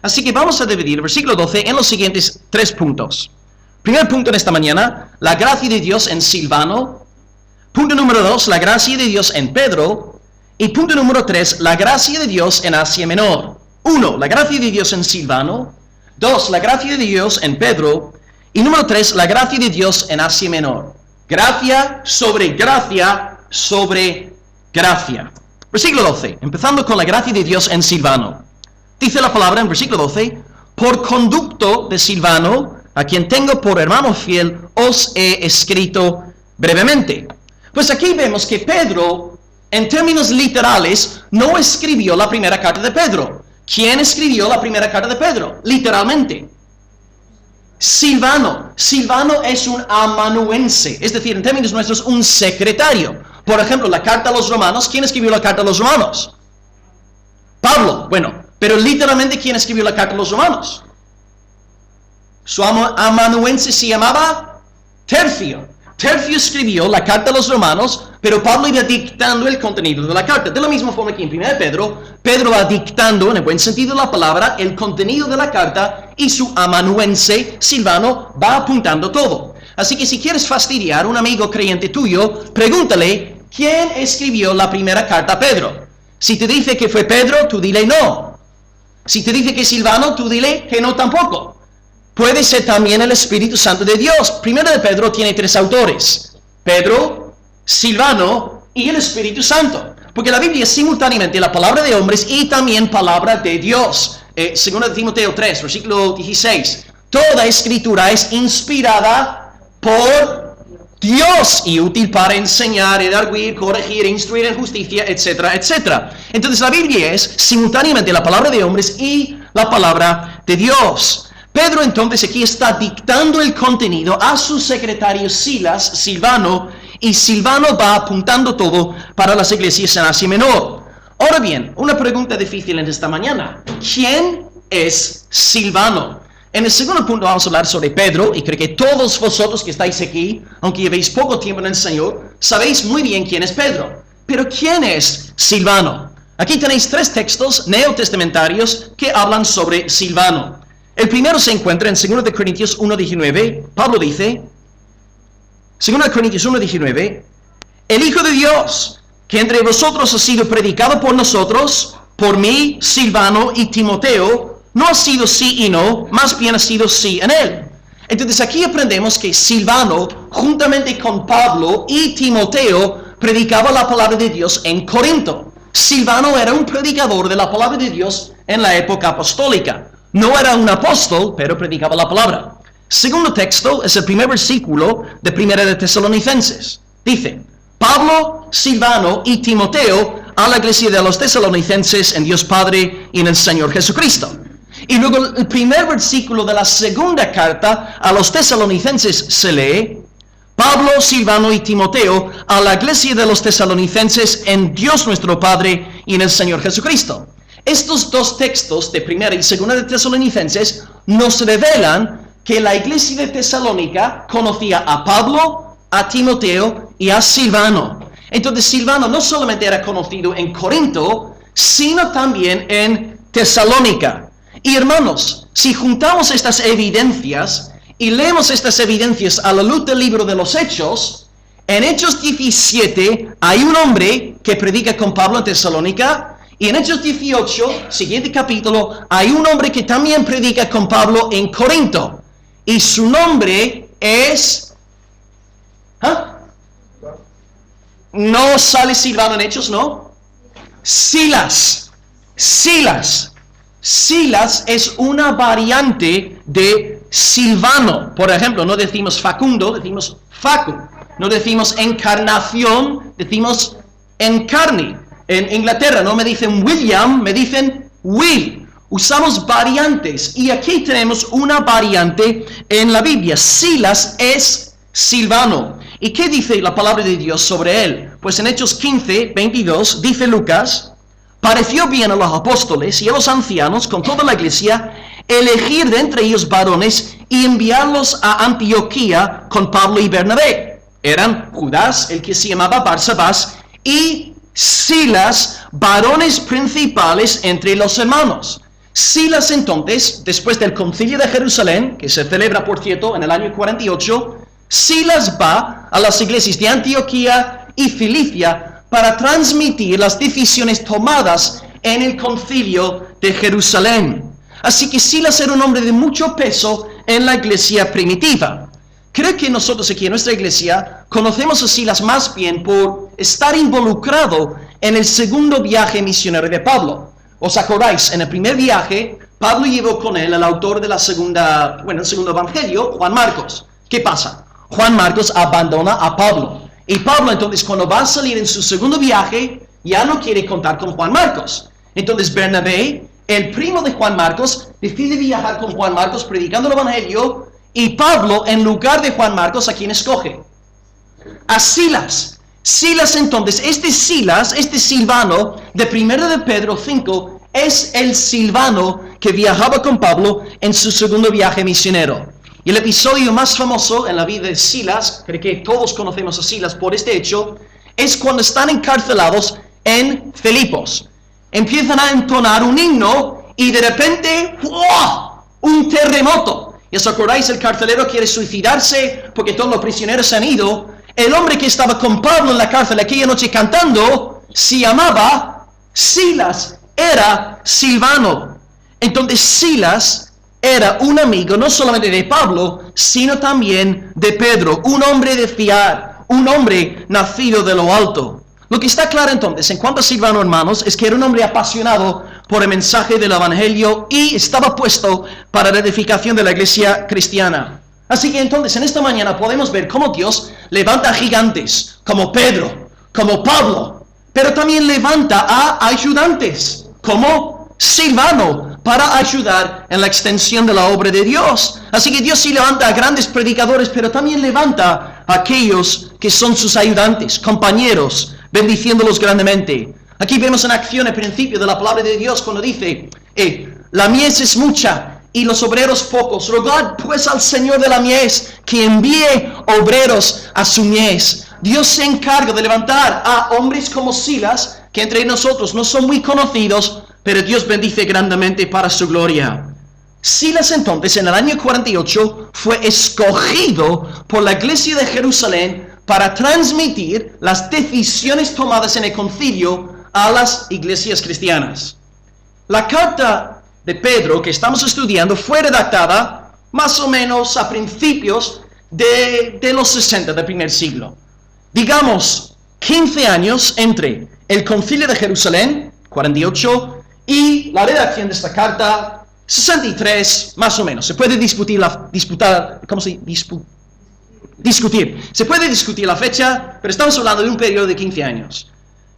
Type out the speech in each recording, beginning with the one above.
Así que vamos a dividir el versículo 12 en los siguientes 3 puntos. Primer punto en esta mañana, la gracia de Dios en Silvano. Punto número 2, la gracia de Dios en Pedro. Y punto número 3, la gracia de Dios en Asia Menor. 1, la gracia de Dios en Silvano. 2, la gracia de Dios en Pedro. Y número 3, la gracia de Dios en Asia Menor. Gracia sobre gracia sobre gracia. Versículo 12, empezando con la gracia de Dios en Silvano. Dice la palabra en versículo 12, por conducto de Silvano, a quien tengo por hermano fiel, os he escrito brevemente. Pues aquí vemos que Pedro, en términos literales, no escribió la primera carta de Pedro. ¿Quién escribió la primera carta de Pedro? Literalmente. Silvano. Silvano es un amanuense, es decir, en términos nuestros, un secretario. Por ejemplo, la carta a los romanos, ¿quién escribió la carta a los romanos? Pablo. Bueno, pero literalmente, ¿quién escribió la carta a los romanos? Su amanuense se llamaba Tercio. Tercio escribió la carta a los romanos, pero Pablo iba dictando el contenido de la carta. De la misma forma que en 1 Pedro, Pedro va dictando, en el buen sentido de la palabra, el contenido de la carta, y su amanuense, Silvano, va apuntando todo. Así que si quieres fastidiar a un amigo creyente tuyo, pregúntale, ¿quién escribió la primera carta a Pedro? Si te dice que fue Pedro, tú dile no. Si te dice que Silvano, tú dile que no tampoco. Puede ser también el Espíritu Santo de Dios. Primero de Pedro tiene 3 autores. Pedro, Silvano y el Espíritu Santo. Porque la Biblia es simultáneamente la palabra de hombres y también palabra de Dios. Segundo de Timoteo 3, versículo 16. Toda escritura es inspirada por Dios y útil para enseñar, redarguir, corregir, instruir en justicia, etcétera, etcétera. Entonces la Biblia es simultáneamente la palabra de hombres y la palabra de Dios. Pedro entonces aquí está dictando el contenido a su secretario Silvano, y Silvano va apuntando todo para las iglesias en Asia Menor. Ahora bien, una pregunta difícil en esta mañana. ¿Quién es Silvano? En el segundo punto vamos a hablar sobre Pedro, y creo que todos vosotros que estáis aquí, aunque llevéis poco tiempo en el Señor, sabéis muy bien quién es Pedro. Pero ¿quién es Silvano? Aquí tenéis 3 textos neotestamentarios que hablan sobre Silvano. El primero se encuentra en 2 Corintios 1:19. Pablo dice, 2 Corintios 1:19, el Hijo de Dios, que entre vosotros ha sido predicado por nosotros, por mí, Silvano y Timoteo, no ha sido sí y no, más bien ha sido sí en él. Entonces aquí aprendemos que Silvano, juntamente con Pablo y Timoteo, predicaba la palabra de Dios en Corinto. Silvano era un predicador de la palabra de Dios en la época apostólica. No era un apóstol, pero predicaba la palabra. Segundo texto es el primer versículo de 1 de Tesalonicenses. Dice, Pablo, Silvano y Timoteo a la iglesia de los tesalonicenses en Dios Padre y en el Señor Jesucristo. Y luego el primer versículo de la segunda carta a los tesalonicenses se lee, Pablo, Silvano y Timoteo a la iglesia de los tesalonicenses en Dios nuestro Padre y en el Señor Jesucristo. Estos 2 textos de 1 y 2 de Tesalonicenses nos revelan que la iglesia de Tesalónica conocía a Pablo, a Timoteo y a Silvano. Entonces Silvano no solamente era conocido en Corinto, sino también en Tesalónica. Y hermanos, si juntamos estas evidencias y leemos estas evidencias a la luz del libro de los Hechos, en Hechos 17 hay un hombre que predica con Pablo en Tesalónica. Y en Hechos 18, siguiente capítulo, hay un hombre que también predica con Pablo en Corinto. Y su nombre es... No sale Silvano en Hechos, ¿no? Silas. Silas es una variante de Silvano. Por ejemplo, no decimos Facundo, decimos Facu. No decimos encarnación, decimos encarni. En Inglaterra no me dicen William, me dicen Will. Usamos variantes. Y aquí tenemos una variante en la Biblia. Silas es Silvano. ¿Y qué dice la palabra de Dios sobre él? Pues en Hechos 15:22 dice Lucas, pareció bien a los apóstoles y a los ancianos con toda la iglesia elegir de entre ellos varones y enviarlos a Antioquía con Pablo y Bernabé. Eran Judas, el que se llamaba Barsabás, y Silas, varones principales entre los hermanos. Silas entonces, después del concilio de Jerusalén, que se celebra por cierto en el año 48, Silas va a las iglesias de Antioquía y Cilicia para transmitir las decisiones tomadas en el concilio de Jerusalén. Así que Silas era un hombre de mucho peso en la iglesia primitiva. Creo que nosotros aquí en nuestra iglesia conocemos a Silas más bien por estar involucrado en el segundo viaje misionero de Pablo. ¿Os acordáis? En el primer viaje, Pablo llevó con él al autor de el segundo evangelio, Juan Marcos. ¿Qué pasa? Juan Marcos abandona a Pablo. Y Pablo entonces cuando va a salir en su segundo viaje, ya no quiere contar con Juan Marcos. Entonces Bernabé, el primo de Juan Marcos, decide viajar con Juan Marcos predicando el evangelio, y Pablo, en lugar de Juan Marcos, ¿a quién escoge? A Silas. Silas entonces, este Silvano de 1 de Pedro 5, es el Silvano que viajaba con Pablo en su segundo viaje misionero. Y el episodio más famoso en la vida de Silas, creo que todos conocemos a Silas por este hecho, es cuando están encarcelados en Filipos. Empiezan a entonar un himno y de repente, ¡wow!, un terremoto. ¿Y os acordáis? El carcelero quiere suicidarse porque todos los prisioneros se han ido. El hombre que estaba con Pablo en la cárcel aquella noche cantando se llamaba Silas, era Silvano. Entonces Silas era un amigo no solamente de Pablo, sino también de Pedro, un hombre de fiar, un hombre nacido de lo alto. Lo que está claro entonces en cuanto a Silvano, hermanos, es que era un hombre apasionado por el mensaje del evangelio y estaba puesto para la edificación de la iglesia cristiana. Así que entonces en esta mañana podemos ver cómo Dios levanta gigantes como Pedro, como Pablo, pero también levanta a ayudantes como Silvano para ayudar en la extensión de la obra de Dios. Así que Dios sí levanta a grandes predicadores, pero también levanta a aquellos que son sus ayudantes, compañeros, bendiciéndolos grandemente. Aquí vemos en acción el principio de la palabra de Dios cuando dice, la mies es mucha y los obreros pocos. Rogad pues al Señor de la mies que envíe obreros a su mies. Dios se encarga de levantar a hombres como Silas, que entre nosotros no son muy conocidos, pero Dios bendice grandemente para su gloria. Silas entonces en el año 48 fue escogido por la iglesia de Jerusalén para transmitir las decisiones tomadas en el concilio a las iglesias cristianas. La carta de Pedro que estamos estudiando fue redactada más o menos a principios de los 60 del primer siglo. Digamos, 15 años entre el concilio de Jerusalén, 48, y la redacción de esta carta, 63, más o menos. Se puede discutir se puede discutir la fecha, pero estamos hablando de un periodo de 15 años.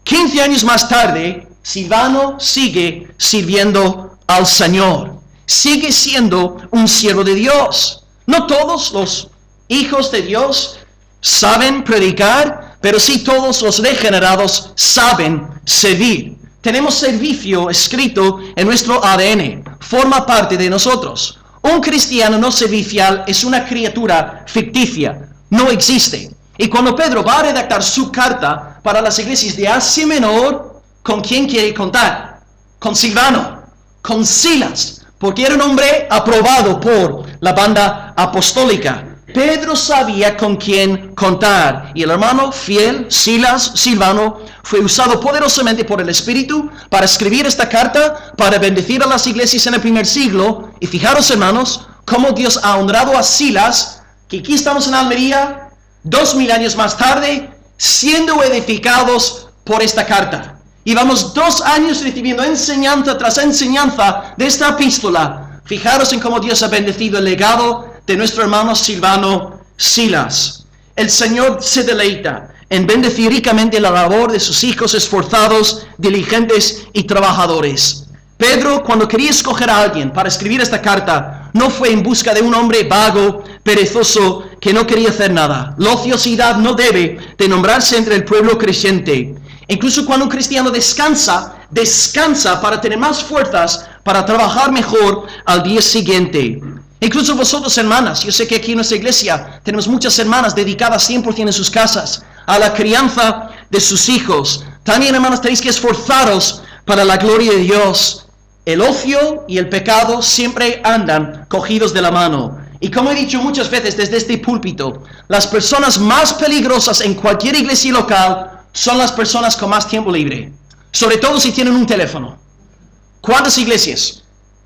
15 años más tarde, Silvano sigue sirviendo al Señor. Sigue siendo un siervo de Dios. No todos los hijos de Dios saben predicar, pero sí todos los regenerados saben servir. Tenemos servicio escrito en nuestro ADN. Forma parte de nosotros. Un cristiano no servicial es una criatura ficticia. No existe. Y cuando Pedro va a redactar su carta para las iglesias de Asia Menor, ¿con quién quiere contar? Con Silvano, con Silas, porque era un hombre aprobado por la banda apostólica. Pedro sabía con quién contar, y el hermano fiel, Silvano, fue usado poderosamente por el Espíritu para escribir esta carta, para bendecir a las iglesias en el primer siglo. Y fijaros, hermanos, cómo Dios ha honrado a Silas, que aquí estamos en Almería, 2000 años más tarde, siendo edificados por esta carta. Y vamos 2 años recibiendo enseñanza tras enseñanza de esta epístola. Fijaros en cómo Dios ha bendecido el legado de nuestro hermano Silvano, Silas. El Señor se deleita en bendecir ricamente la labor de sus hijos esforzados, diligentes y trabajadores. Pedro, cuando quería escoger a alguien para escribir esta carta, no fue en busca de un hombre vago, perezoso, que no quería hacer nada. La ociosidad no debe de nombrarse entre el pueblo creyente. Incluso cuando un cristiano descansa para tener más fuerzas para trabajar mejor al día siguiente. Incluso vosotros, hermanas, yo sé que aquí en nuestra iglesia tenemos muchas hermanas dedicadas 100% en sus casas a la crianza de sus hijos. También, hermanas, tenéis que esforzaros para la gloria de Dios. El ocio y el pecado siempre andan cogidos de la mano. Y como he dicho muchas veces desde este púlpito, las personas más peligrosas en cualquier iglesia local son las personas con más tiempo libre. Sobre todo si tienen un teléfono. ¿Cuántas iglesias?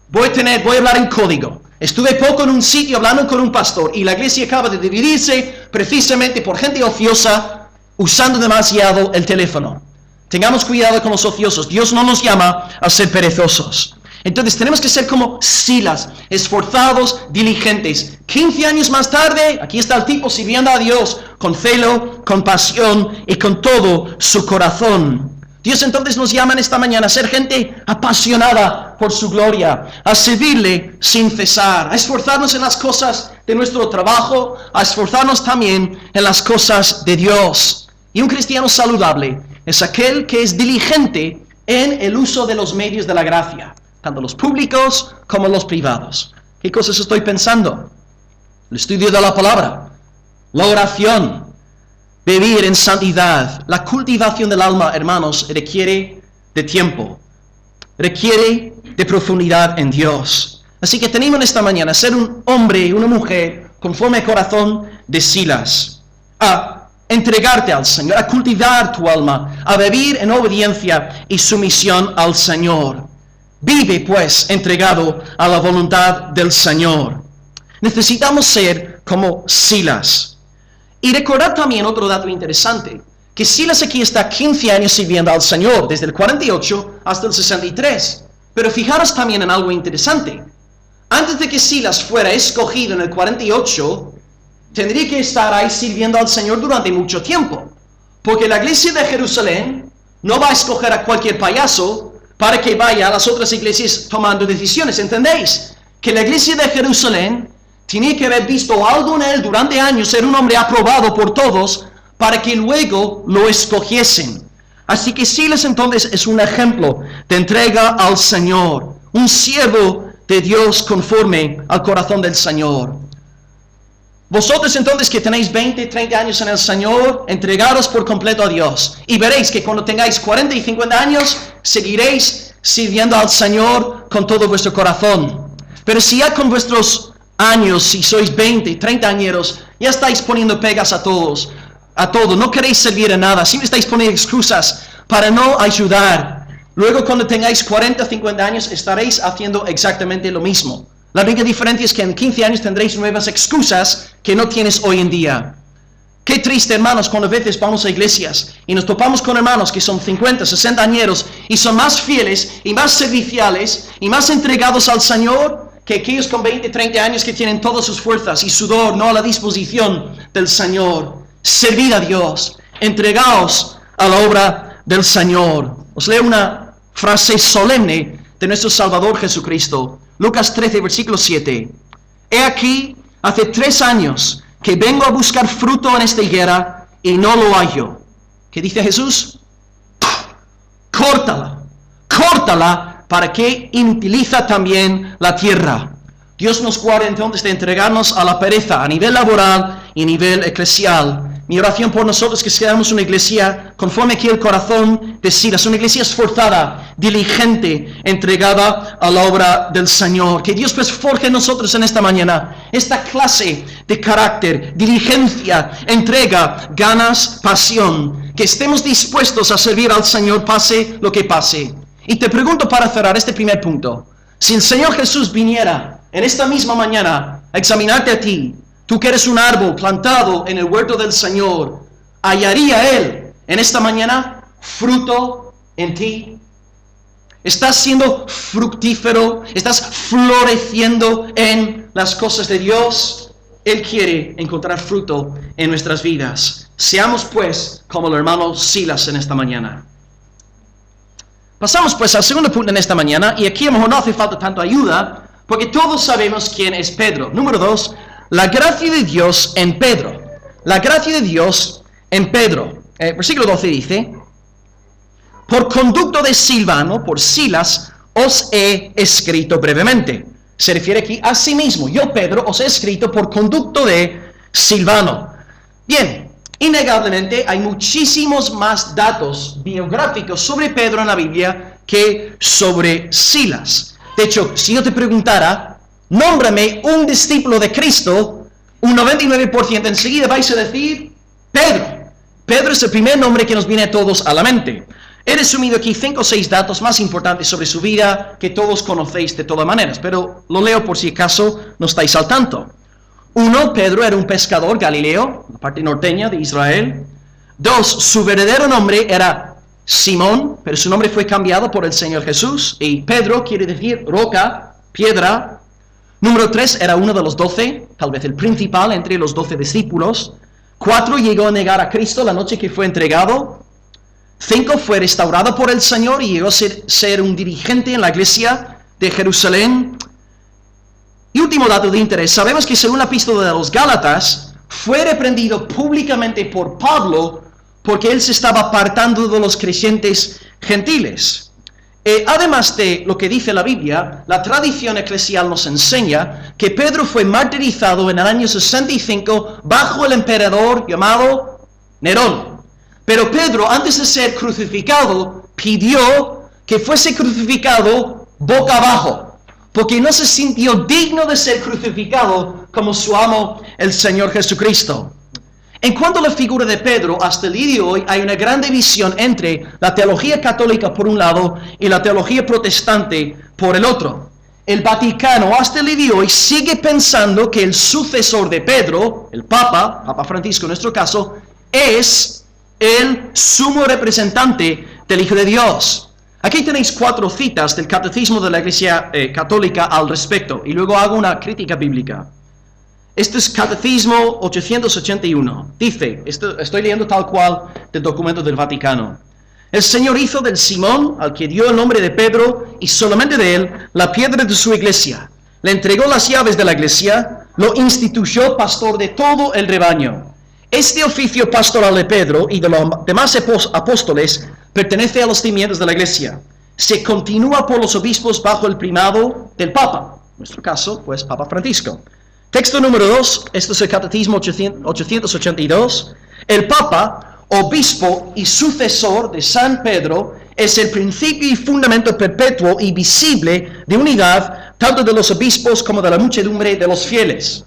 Voy a hablar en código. Estuve poco en un sitio hablando con un pastor y la iglesia acaba de dividirse precisamente por gente ociosa usando demasiado el teléfono. Tengamos cuidado con los ociosos. Dios no nos llama a ser perezosos. Entonces tenemos que ser como Silas, esforzados, diligentes. 15 años más tarde, aquí está el tipo sirviendo a Dios con celo, con pasión y con todo su corazón. Dios entonces nos llama en esta mañana a ser gente apasionada por su gloria, a servirle sin cesar, a esforzarnos en las cosas de nuestro trabajo, a esforzarnos también en las cosas de Dios. Y un cristiano saludable es aquel que es diligente en el uso de los medios de la gracia, tanto los públicos como los privados. ¿Qué cosas estoy pensando? El estudio de la palabra, la oración, vivir en santidad. La cultivación del alma, hermanos, requiere de tiempo, requiere de profundidad en Dios. Así que tenemos esta mañana ser un hombre y una mujer conforme al corazón de Silas, a entregarte al Señor, a cultivar tu alma, a vivir en obediencia y sumisión al Señor. Vive pues entregado a la voluntad del Señor. Necesitamos ser como Silas. Y recordad también otro dato interesante, que Silas aquí está 15 años sirviendo al Señor, desde el 48 hasta el 63. Pero fijaros también en algo interesante. Antes de que Silas fuera escogido en el 48, tendría que estar ahí sirviendo al Señor durante mucho tiempo. Porque la iglesia de Jerusalén no va a escoger a cualquier payaso para que vaya a las otras iglesias tomando decisiones. ¿Entendéis? Que la iglesia de Jerusalén tenía que haber visto algo en él durante años, ser un hombre aprobado por todos, para que luego lo escogiesen. Así que Silas entonces es un ejemplo de entrega al Señor, un siervo de Dios conforme al corazón del Señor. Vosotros entonces que tenéis 20, 30 años en el Señor, entregaros por completo a Dios. Y veréis que cuando tengáis 40 y 50 años, seguiréis sirviendo al Señor con todo vuestro corazón. Pero si ya con vuestros años, si sois 20, 30 añeros, ya estáis poniendo pegas a todo, no queréis servir a nada, siempre estáis poniendo excusas para no ayudar. Luego cuando tengáis 40, 50 años, estaréis haciendo exactamente lo mismo. La única diferencia es que en 15 años tendréis nuevas excusas que no tienes hoy en día. Qué triste, hermanos, cuando a veces vamos a iglesias y nos topamos con hermanos que son 50, 60 añeros y son más fieles y más serviciales y más entregados al Señor que aquellos con 20, 30 años que tienen todas sus fuerzas y sudor no a la disposición del Señor. Servid a Dios, entregaos a la obra del Señor. Os leo una frase solemne de nuestro Salvador Jesucristo. Lucas 13, versículo 7. He aquí, hace 3 años que vengo a buscar fruto en esta higuera y no lo hallo. ¿Qué dice Jesús? Córtala, córtala, para que inutiliza también la tierra. Dios nos guarde entonces de entregarnos a la pereza a nivel laboral y a nivel eclesial. Mi oración por nosotros es que seamos una iglesia conforme aquí el corazón de Silas, una iglesia esforzada, diligente, entregada a la obra del Señor. Que Dios pues forje en nosotros en esta mañana esta clase de carácter, diligencia, entrega, ganas, pasión. Que estemos dispuestos a servir al Señor pase lo que pase. Y te pregunto para cerrar este primer punto, si el Señor Jesús viniera en esta misma mañana a examinarte a ti, tú que eres un árbol plantado en el huerto del Señor, ¿hallaría Él en esta mañana fruto en ti? ¿Estás siendo fructífero? ¿Estás floreciendo en las cosas de Dios? Él quiere encontrar fruto en nuestras vidas. Seamos pues como el hermano Silas en esta mañana. Pasamos pues al segundo punto en esta mañana, y aquí a lo mejor no hace falta tanto ayuda, porque todos sabemos quién es Pedro. Número 2, la gracia de Dios en Pedro. La gracia de Dios en Pedro. Versículo 12 dice, por conducto de Silvano, por Silas, os he escrito brevemente. Se refiere aquí a sí mismo. Yo, Pedro, os he escrito por conducto de Silvano. Bien, innegablemente hay muchísimos más datos biográficos sobre Pedro en la Biblia que sobre Silas. De hecho, si yo te preguntara, nómbrame un discípulo de Cristo, un 99% enseguida vais a decir Pedro. Pedro es el primer nombre que nos viene a todos a la mente. He resumido aquí 5 o 6 datos más importantes sobre su vida que todos conocéis de todas maneras, pero lo leo por si acaso no estáis al tanto. 1. Pedro era un pescador galileo, la parte norteña de Israel. 2. Su verdadero nombre era Simón, pero su nombre fue cambiado por el Señor Jesús, y Pedro quiere decir roca, piedra. Número 3, era uno de los 12, tal vez el principal entre los 12 discípulos. 4, llegó a negar a Cristo la noche que fue entregado. 5, fue restaurado por el Señor y llegó a ser un dirigente en la iglesia de Jerusalén. Y último dato de interés, sabemos que según la epístola de los Gálatas, fue reprendido públicamente por Pablo porque él se estaba apartando de los creyentes gentiles. Además de lo que dice la Biblia, la tradición eclesial nos enseña que Pedro fue martirizado en el año 65 bajo el emperador llamado Nerón. Pero Pedro, antes de ser crucificado, pidió que fuese crucificado boca abajo, porque no se sintió digno de ser crucificado como su amo, el Señor Jesucristo. En cuanto a la figura de Pedro, hasta el día de hoy hay una gran división entre la teología católica por un lado y la teología protestante por el otro. El Vaticano hasta el día de hoy sigue pensando que el sucesor de Pedro, el Papa Francisco en nuestro caso, es el sumo representante del Hijo de Dios. Aquí tenéis 4 citas del Catecismo de la Iglesia Católica al respecto, y luego hago una crítica bíblica. Este es Catecismo 881. Dice, estoy leyendo tal cual del documento del Vaticano. El Señor hizo del Simón, al que dio el nombre de Pedro, y solamente de él, la piedra de su iglesia. Le entregó las llaves de la iglesia, lo instituyó pastor de todo el rebaño. Este oficio pastoral de Pedro y de los demás apóstoles pertenece a los cimientos de la iglesia. Se continúa por los obispos bajo el primado del Papa. En nuestro caso, pues, Papa Francisco. Texto número 2, esto es el Catecismo 882. El Papa, obispo y sucesor de San Pedro, es el principio y fundamento perpetuo y visible de unidad tanto de los obispos como de la muchedumbre de los fieles.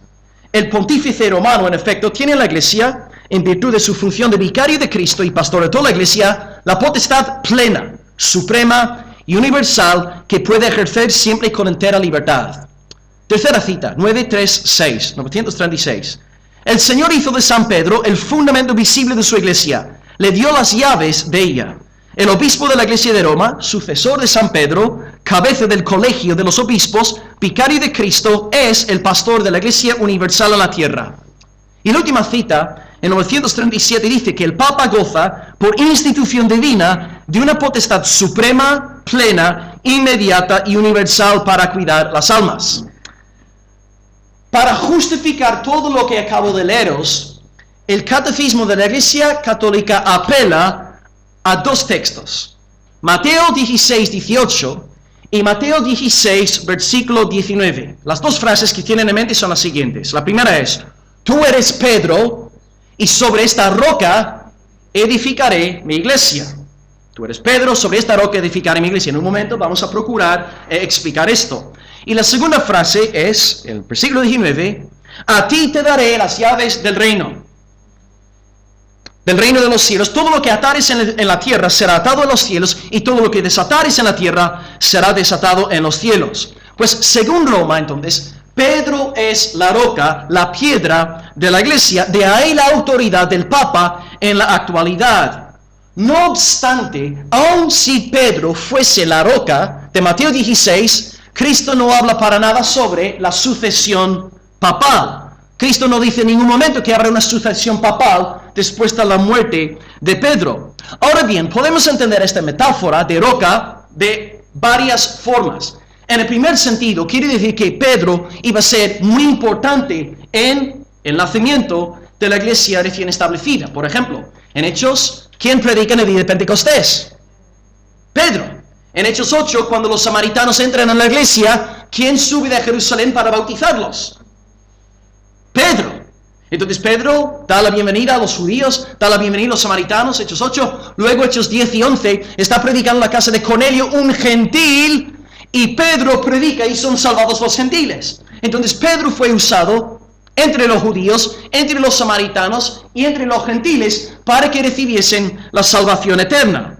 El pontífice romano, en efecto, tiene en la iglesia, en virtud de su función de vicario de Cristo y pastor de toda la iglesia, la potestad plena, suprema y universal que puede ejercer siempre con entera libertad. Tercera cita, 936. El Señor hizo de San Pedro el fundamento visible de su iglesia, le dio las llaves de ella. El obispo de la iglesia de Roma, sucesor de San Pedro, cabeza del colegio de los obispos, vicario de Cristo, es el pastor de la iglesia universal en la tierra. Y la última cita, en 937, dice que el Papa goza, por institución divina, de una potestad suprema, plena, inmediata y universal para cuidar las almas. Para justificar todo lo que acabo de leeros, el Catecismo de la Iglesia Católica apela a 2 textos. Mateo 16, 18 y Mateo 16, versículo 19. Las 2 frases que tienen en mente son las siguientes. La primera es, tú eres Pedro, y sobre esta roca edificaré mi iglesia. Tú eres Pedro, sobre esta roca edificaré mi iglesia. En un momento vamos a procurar explicar esto. Y la segunda frase es, el versículo 19, a ti te daré las llaves del reino de los cielos. Todo lo que atares en la tierra será atado en los cielos, y todo lo que desatares en la tierra será desatado en los cielos. Pues según Roma, entonces, Pedro es la roca, la piedra de la iglesia, de ahí la autoridad del Papa en la actualidad. No obstante, aun si Pedro fuese la roca de Mateo 16, Cristo no habla para nada sobre la sucesión papal. Cristo no dice en ningún momento que habrá una sucesión papal después de la muerte de Pedro. Ahora bien, podemos entender esta metáfora de roca de varias formas. En el primer sentido, quiere decir que Pedro iba a ser muy importante en el nacimiento de la iglesia recién establecida. Por ejemplo, en Hechos, ¿quién predica en el día de Pentecostés? Pedro. En Hechos 8, cuando los samaritanos entran en la iglesia, ¿quién sube de Jerusalén para bautizarlos? Pedro. Entonces Pedro da la bienvenida a los judíos, da la bienvenida a los samaritanos, Hechos 8, luego Hechos 10 y 11, está predicando en la casa de Cornelio, un gentil, y Pedro predica y son salvados los gentiles. Entonces Pedro fue usado entre los judíos, entre los samaritanos y entre los gentiles para que recibiesen la salvación eterna.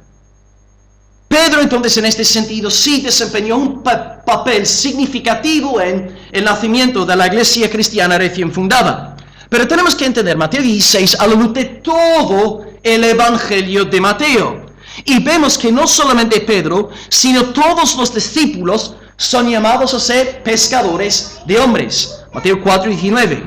Pedro entonces en este sentido sí desempeñó un papel significativo en el nacimiento de la iglesia cristiana recién fundada. Pero tenemos que entender Mateo 16 a la luz de todo el evangelio de Mateo. Y vemos que no solamente Pedro, sino todos los discípulos son llamados a ser pescadores de hombres. Mateo 4:19.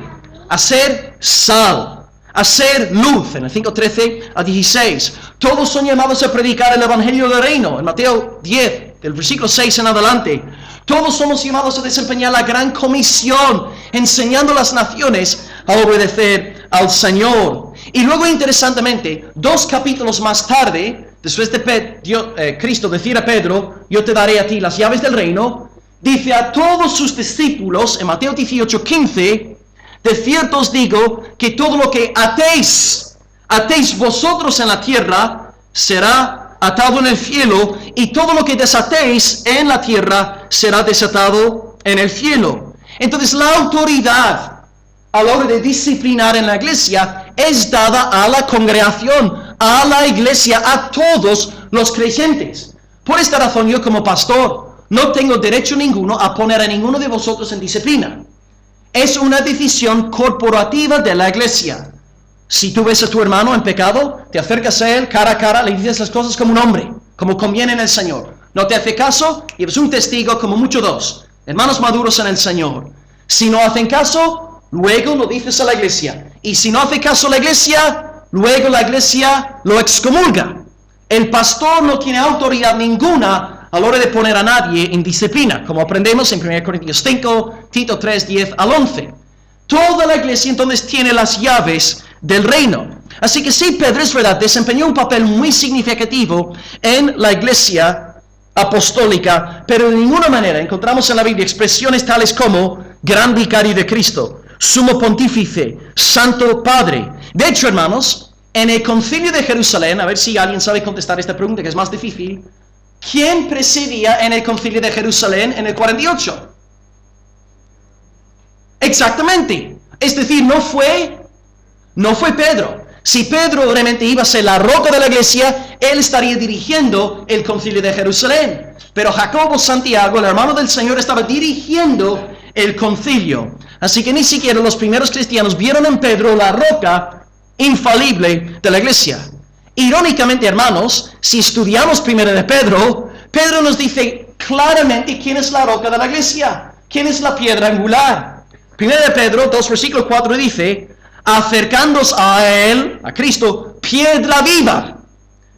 A ser sal, a ser luz, en el 5:13 a 16. Todos son llamados a predicar el evangelio del reino, en Mateo 10, del versículo 6 en adelante. Todos somos llamados a desempeñar la gran comisión, enseñando a las naciones a obedecer al Señor. Y luego, interesantemente, 2 capítulos más tarde, después de Cristo decir a Pedro, yo te daré a ti las llaves del reino, dice a todos sus discípulos, en Mateo 18:15, de cierto os digo que todo lo que atéis vosotros en la tierra, será atado en el cielo, y todo lo que desatéis en la tierra, será desatado en el cielo. Entonces la autoridad a la hora de disciplinar en la iglesia es dada a la congregación, a la iglesia, a todos los creyentes. Por esta razón yo como pastor no tengo derecho ninguno a poner a ninguno de vosotros en disciplina. Es una decisión corporativa de la iglesia. Si tú ves a tu hermano en pecado, te acercas a él cara a cara, le dices las cosas como un hombre, como conviene en el Señor. No te hace caso, y eres un testigo, como mucho dos, hermanos maduros en el Señor. Si no hacen caso, luego lo dices a la iglesia. Y si no hace caso la iglesia, luego la iglesia lo excomulga. El pastor no tiene autoridad ninguna a la hora de poner a nadie en disciplina, como aprendemos en 1 Corintios 5, Tito 3, 10 al 11. Toda la iglesia entonces tiene las llaves del reino. Así que sí, Pedro, es verdad, desempeñó un papel muy significativo en la iglesia apostólica, pero de ninguna manera encontramos en la Biblia expresiones tales como gran vicario de Cristo, sumo pontífice, santo padre. De hecho, hermanos, en el concilio de Jerusalén, a ver si alguien sabe contestar esta pregunta que es más difícil, ¿quién presidía en el concilio de Jerusalén en el 48? Exactamente. Es decir, no fue Pedro. Si Pedro realmente iba a ser la roca de la iglesia, él estaría dirigiendo el concilio de Jerusalén. Pero Jacobo Santiago, el hermano del Señor, estaba dirigiendo el concilio. Así que ni siquiera los primeros cristianos vieron en Pedro la roca infalible de la iglesia. Irónicamente, hermanos, si estudiamos primero de Pedro, Pedro nos dice claramente quién es la roca de la iglesia, quién es la piedra angular. Primero de Pedro 2, versículo 4 dice, acercándoos a él, a Cristo, piedra viva.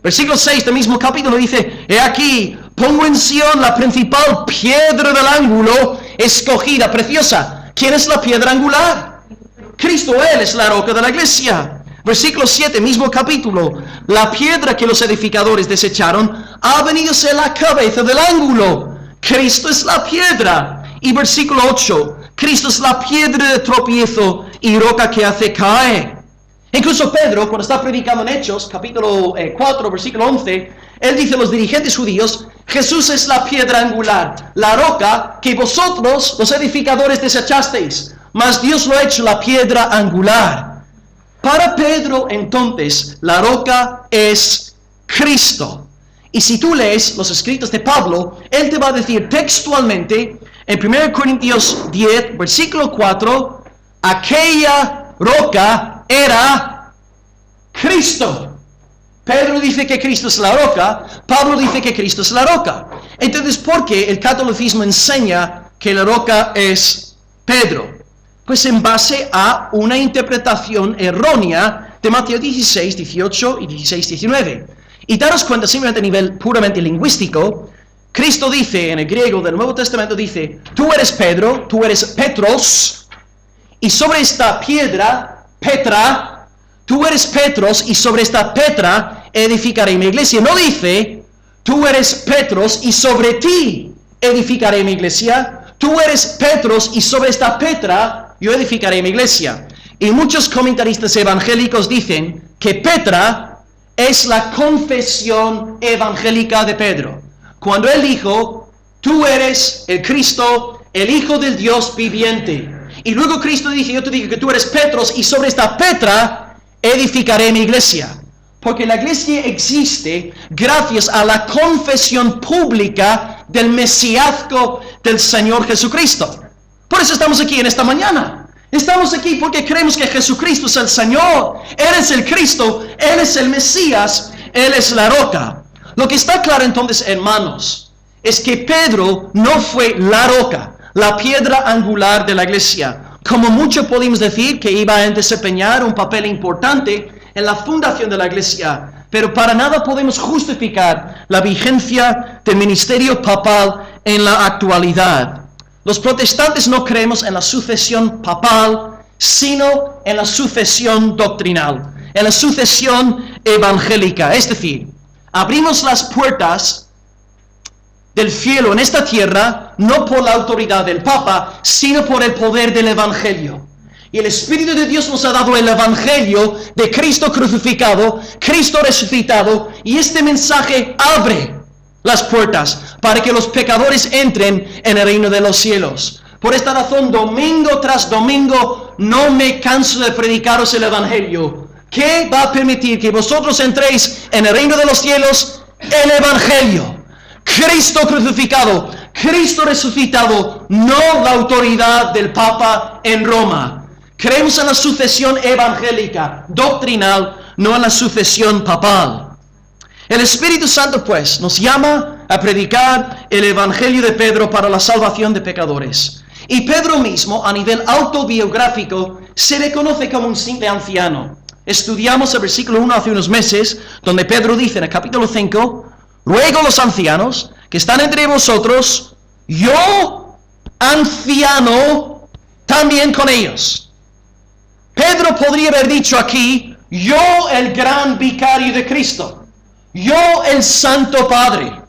Versículo 6 del mismo capítulo dice, he aquí, pongo en Sion la principal piedra del ángulo, escogida, preciosa. ¿Quién es la piedra angular? Cristo, Él es la roca de la iglesia. Versículo 7, mismo capítulo, la piedra que los edificadores desecharon ha venido a ser la cabeza del ángulo. Cristo es la piedra. Y versículo 8, Cristo es la piedra de tropiezo y roca que hace caer. Incluso Pedro, cuando está predicando en Hechos, capítulo 4, versículo 11, él dice a los dirigentes judíos, Jesús es la piedra angular, la roca que vosotros, los edificadores, desechasteis, mas Dios lo ha hecho la piedra angular. Para Pedro, entonces, la roca es Cristo. Y si tú lees los escritos de Pablo, él te va a decir textualmente, en 1 Corintios 10, versículo 4, aquella roca era Cristo. Pedro dice que Cristo es la roca, Pablo dice que Cristo es la roca. Entonces, ¿por qué el catolicismo enseña que la roca es Pedro? Pues en base a una interpretación errónea de Mateo 16, 18 y 16, 19. Y daros cuenta simplemente a nivel puramente lingüístico, Cristo dice en el griego del Nuevo Testamento, dice, tú eres Pedro, tú eres Petros, y sobre esta piedra, Petra, tú eres Petros, y sobre esta Petra edificaré mi iglesia. No dice, tú eres Petros, y sobre ti edificaré mi iglesia. Tú eres Petros, y sobre esta Petra yo edificaré mi iglesia. Y muchos comentaristas evangélicos dicen que Petra es la confesión evangélica de Pedro. Cuando él dijo, tú eres el Cristo, el Hijo del Dios viviente. Y luego Cristo dice, yo te digo que tú eres Petros, y sobre esta Petra edificaré mi iglesia. Porque la iglesia existe gracias a la confesión pública del mesiazgo del Señor Jesucristo. Por eso estamos aquí en esta mañana. Estamos aquí porque creemos que Jesucristo es el Señor. Él es el Cristo, Él es el Mesías, Él es la roca. Lo que está claro entonces, hermanos, es que Pedro no fue la roca, la piedra angular de la iglesia. Como mucho podemos decir que iba a desempeñar un papel importante en la fundación de la iglesia, pero para nada podemos justificar la vigencia del ministerio papal en la actualidad. Los protestantes no creemos en la sucesión papal, sino en la sucesión doctrinal, en la sucesión evangélica. Es decir, abrimos las puertas del cielo en esta tierra, no por la autoridad del Papa, sino por el poder del Evangelio. Y el Espíritu de Dios nos ha dado el Evangelio de Cristo crucificado, Cristo resucitado, y este mensaje abre las puertas para que los pecadores entren en el reino de los cielos. Por esta razón, domingo tras domingo, no me canso de predicaros el Evangelio. ¿Qué va a permitir que vosotros entréis en el reino de los cielos? El Evangelio. Cristo crucificado, Cristo resucitado, no la autoridad del Papa en Roma. Creemos en la sucesión evangélica, doctrinal, no en la sucesión papal. El Espíritu Santo, pues, nos llama a predicar el Evangelio de Pedro para la salvación de pecadores. Y Pedro mismo, a nivel autobiográfico, se le conoce como un simple anciano. Estudiamos el versículo 1 hace unos meses, donde Pedro dice en el capítulo 5, ruego a los ancianos que están entre vosotros, yo, anciano, también con ellos. Pedro podría haber dicho aquí, yo el gran vicario de Cristo, yo el Santo Padre,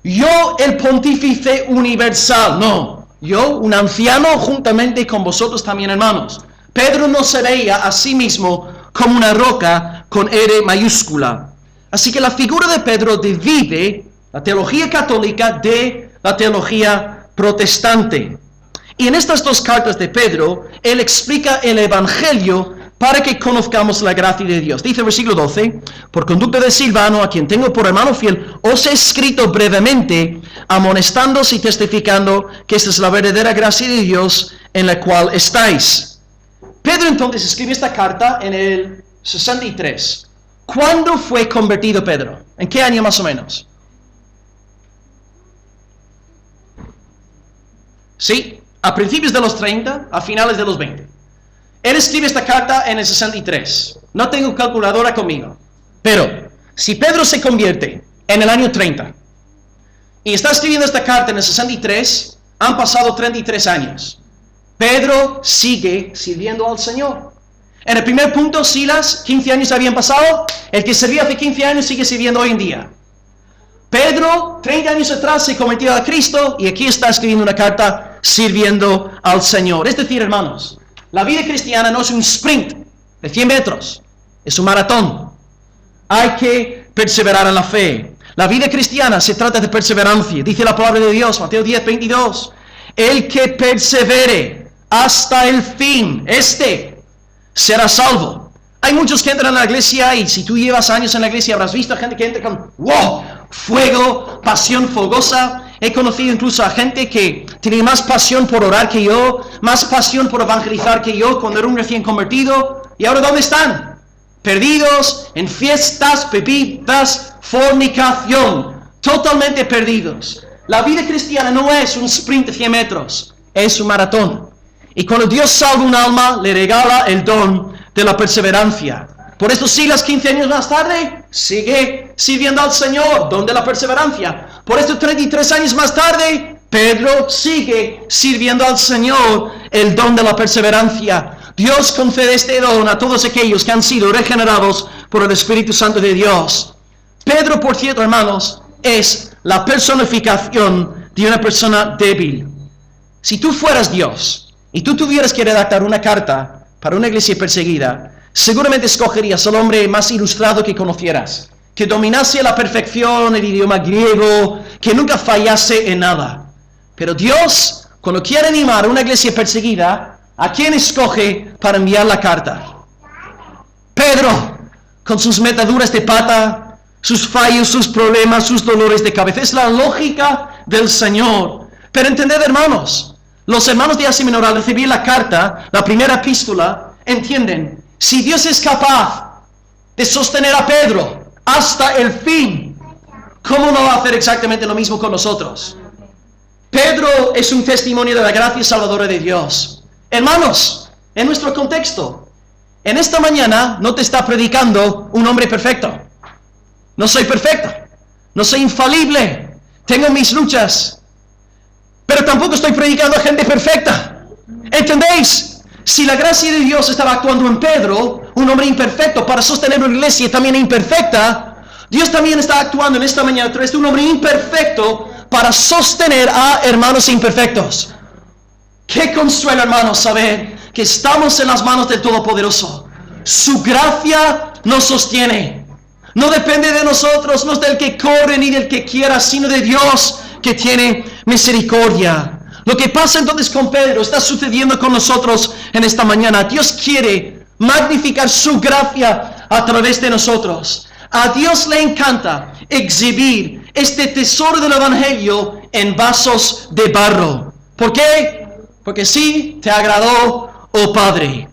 yo el pontífice universal. No, yo un anciano juntamente con vosotros también, hermanos. Pedro no se veía a sí mismo como una roca con R mayúscula. Así que la figura de Pedro divide la teología católica de la teología protestante. Y en estas dos cartas de Pedro, él explica el Evangelio para que conozcamos la gracia de Dios. Dice el versículo 12, por conducta de Silvano, a quien tengo por hermano fiel, os he escrito brevemente, amonestándoos y testificando que esta es la verdadera gracia de Dios en la cual estáis. Pedro entonces escribe esta carta en el 63. ¿Cuándo fue convertido Pedro? ¿En qué año más o menos? Sí, a principios de los 30, a finales de los 20. Él escribe esta carta en el 63. No tengo calculadora conmigo. Pero, si Pedro se convierte en el año 30 y está escribiendo esta carta en el 63, han pasado 33 años. Pedro sigue sirviendo al Señor. En el primer punto, Silas, 15 años habían pasado. El que servía hace 15 años sigue sirviendo hoy en día. Pedro, 30 años atrás, se convirtió a Cristo y aquí está escribiendo una carta sirviendo al Señor. Es decir, hermanos, la vida cristiana no es un sprint de 100 metros, es un maratón. Hay que perseverar en la fe. La vida cristiana se trata de perseverancia. Dice la palabra de Dios, Mateo 10, 22. El que persevere hasta el fin, será salvo. Hay muchos que entran a la iglesia y si tú llevas años en la iglesia habrás visto a gente que entra con fuego, pasión fogosa. He conocido incluso a gente que tiene más pasión por orar que yo, más pasión por evangelizar que yo cuando era un recién convertido. ¿Y ahora dónde están? Perdidos en fiestas, bebidas, fornicación. Totalmente perdidos. La vida cristiana no es un sprint de 100 metros, es un maratón. Y cuando Dios salva un alma, le regala el don de la perseverancia. Por eso Silas 15 años más tarde sigue sirviendo al Señor, don de la perseverancia. Por eso 33 años más tarde, Pedro sigue sirviendo al Señor, el don de la perseverancia. Dios concede este don a todos aquellos que han sido regenerados por el Espíritu Santo de Dios. Pedro, por cierto, hermanos, es la personificación de una persona débil. Si tú fueras Dios y tú tuvieras que redactar una carta para una iglesia perseguida, seguramente escogerías al hombre más ilustrado que conocieras, que dominase a la perfección el idioma griego, que nunca fallase en nada. Pero Dios, cuando quiere animar a una iglesia perseguida, ¿a quién escoge para enviar la carta? Pedro, con sus metaduras de pata, sus fallos, sus problemas, sus dolores de cabeza. Es la lógica del Señor. Pero entended, hermanos, los hermanos de Asia Menor, al recibir la carta, la primera epístola, entienden, si Dios es capaz de sostener a Pedro hasta el fin, ¿cómo no va a hacer exactamente lo mismo con nosotros? Pedro es un testimonio de la gracia salvadora de Dios. Hermanos, en nuestro contexto, en esta mañana no te está predicando un hombre perfecto. No soy perfecto, no soy infalible, tengo mis luchas, pero tampoco estoy predicando a gente perfecta. ¿Entendéis? Si la gracia de Dios estaba actuando en Pedro, un hombre imperfecto, para sostener una iglesia también imperfecta, Dios también está actuando en esta mañana a través de un hombre imperfecto para sostener a hermanos imperfectos. Qué consuelo, hermanos, saber que estamos en las manos del Todopoderoso. Su gracia nos sostiene. No depende de nosotros, no es del que corre ni del que quiera, sino de Dios que tiene misericordia. Lo que pasa entonces con Pedro está sucediendo con nosotros en esta mañana. Dios quiere magnificar su gracia a través de nosotros. A Dios le encanta exhibir este tesoro del Evangelio en vasos de barro. ¿Por qué? Porque sí, te agradó, oh Padre.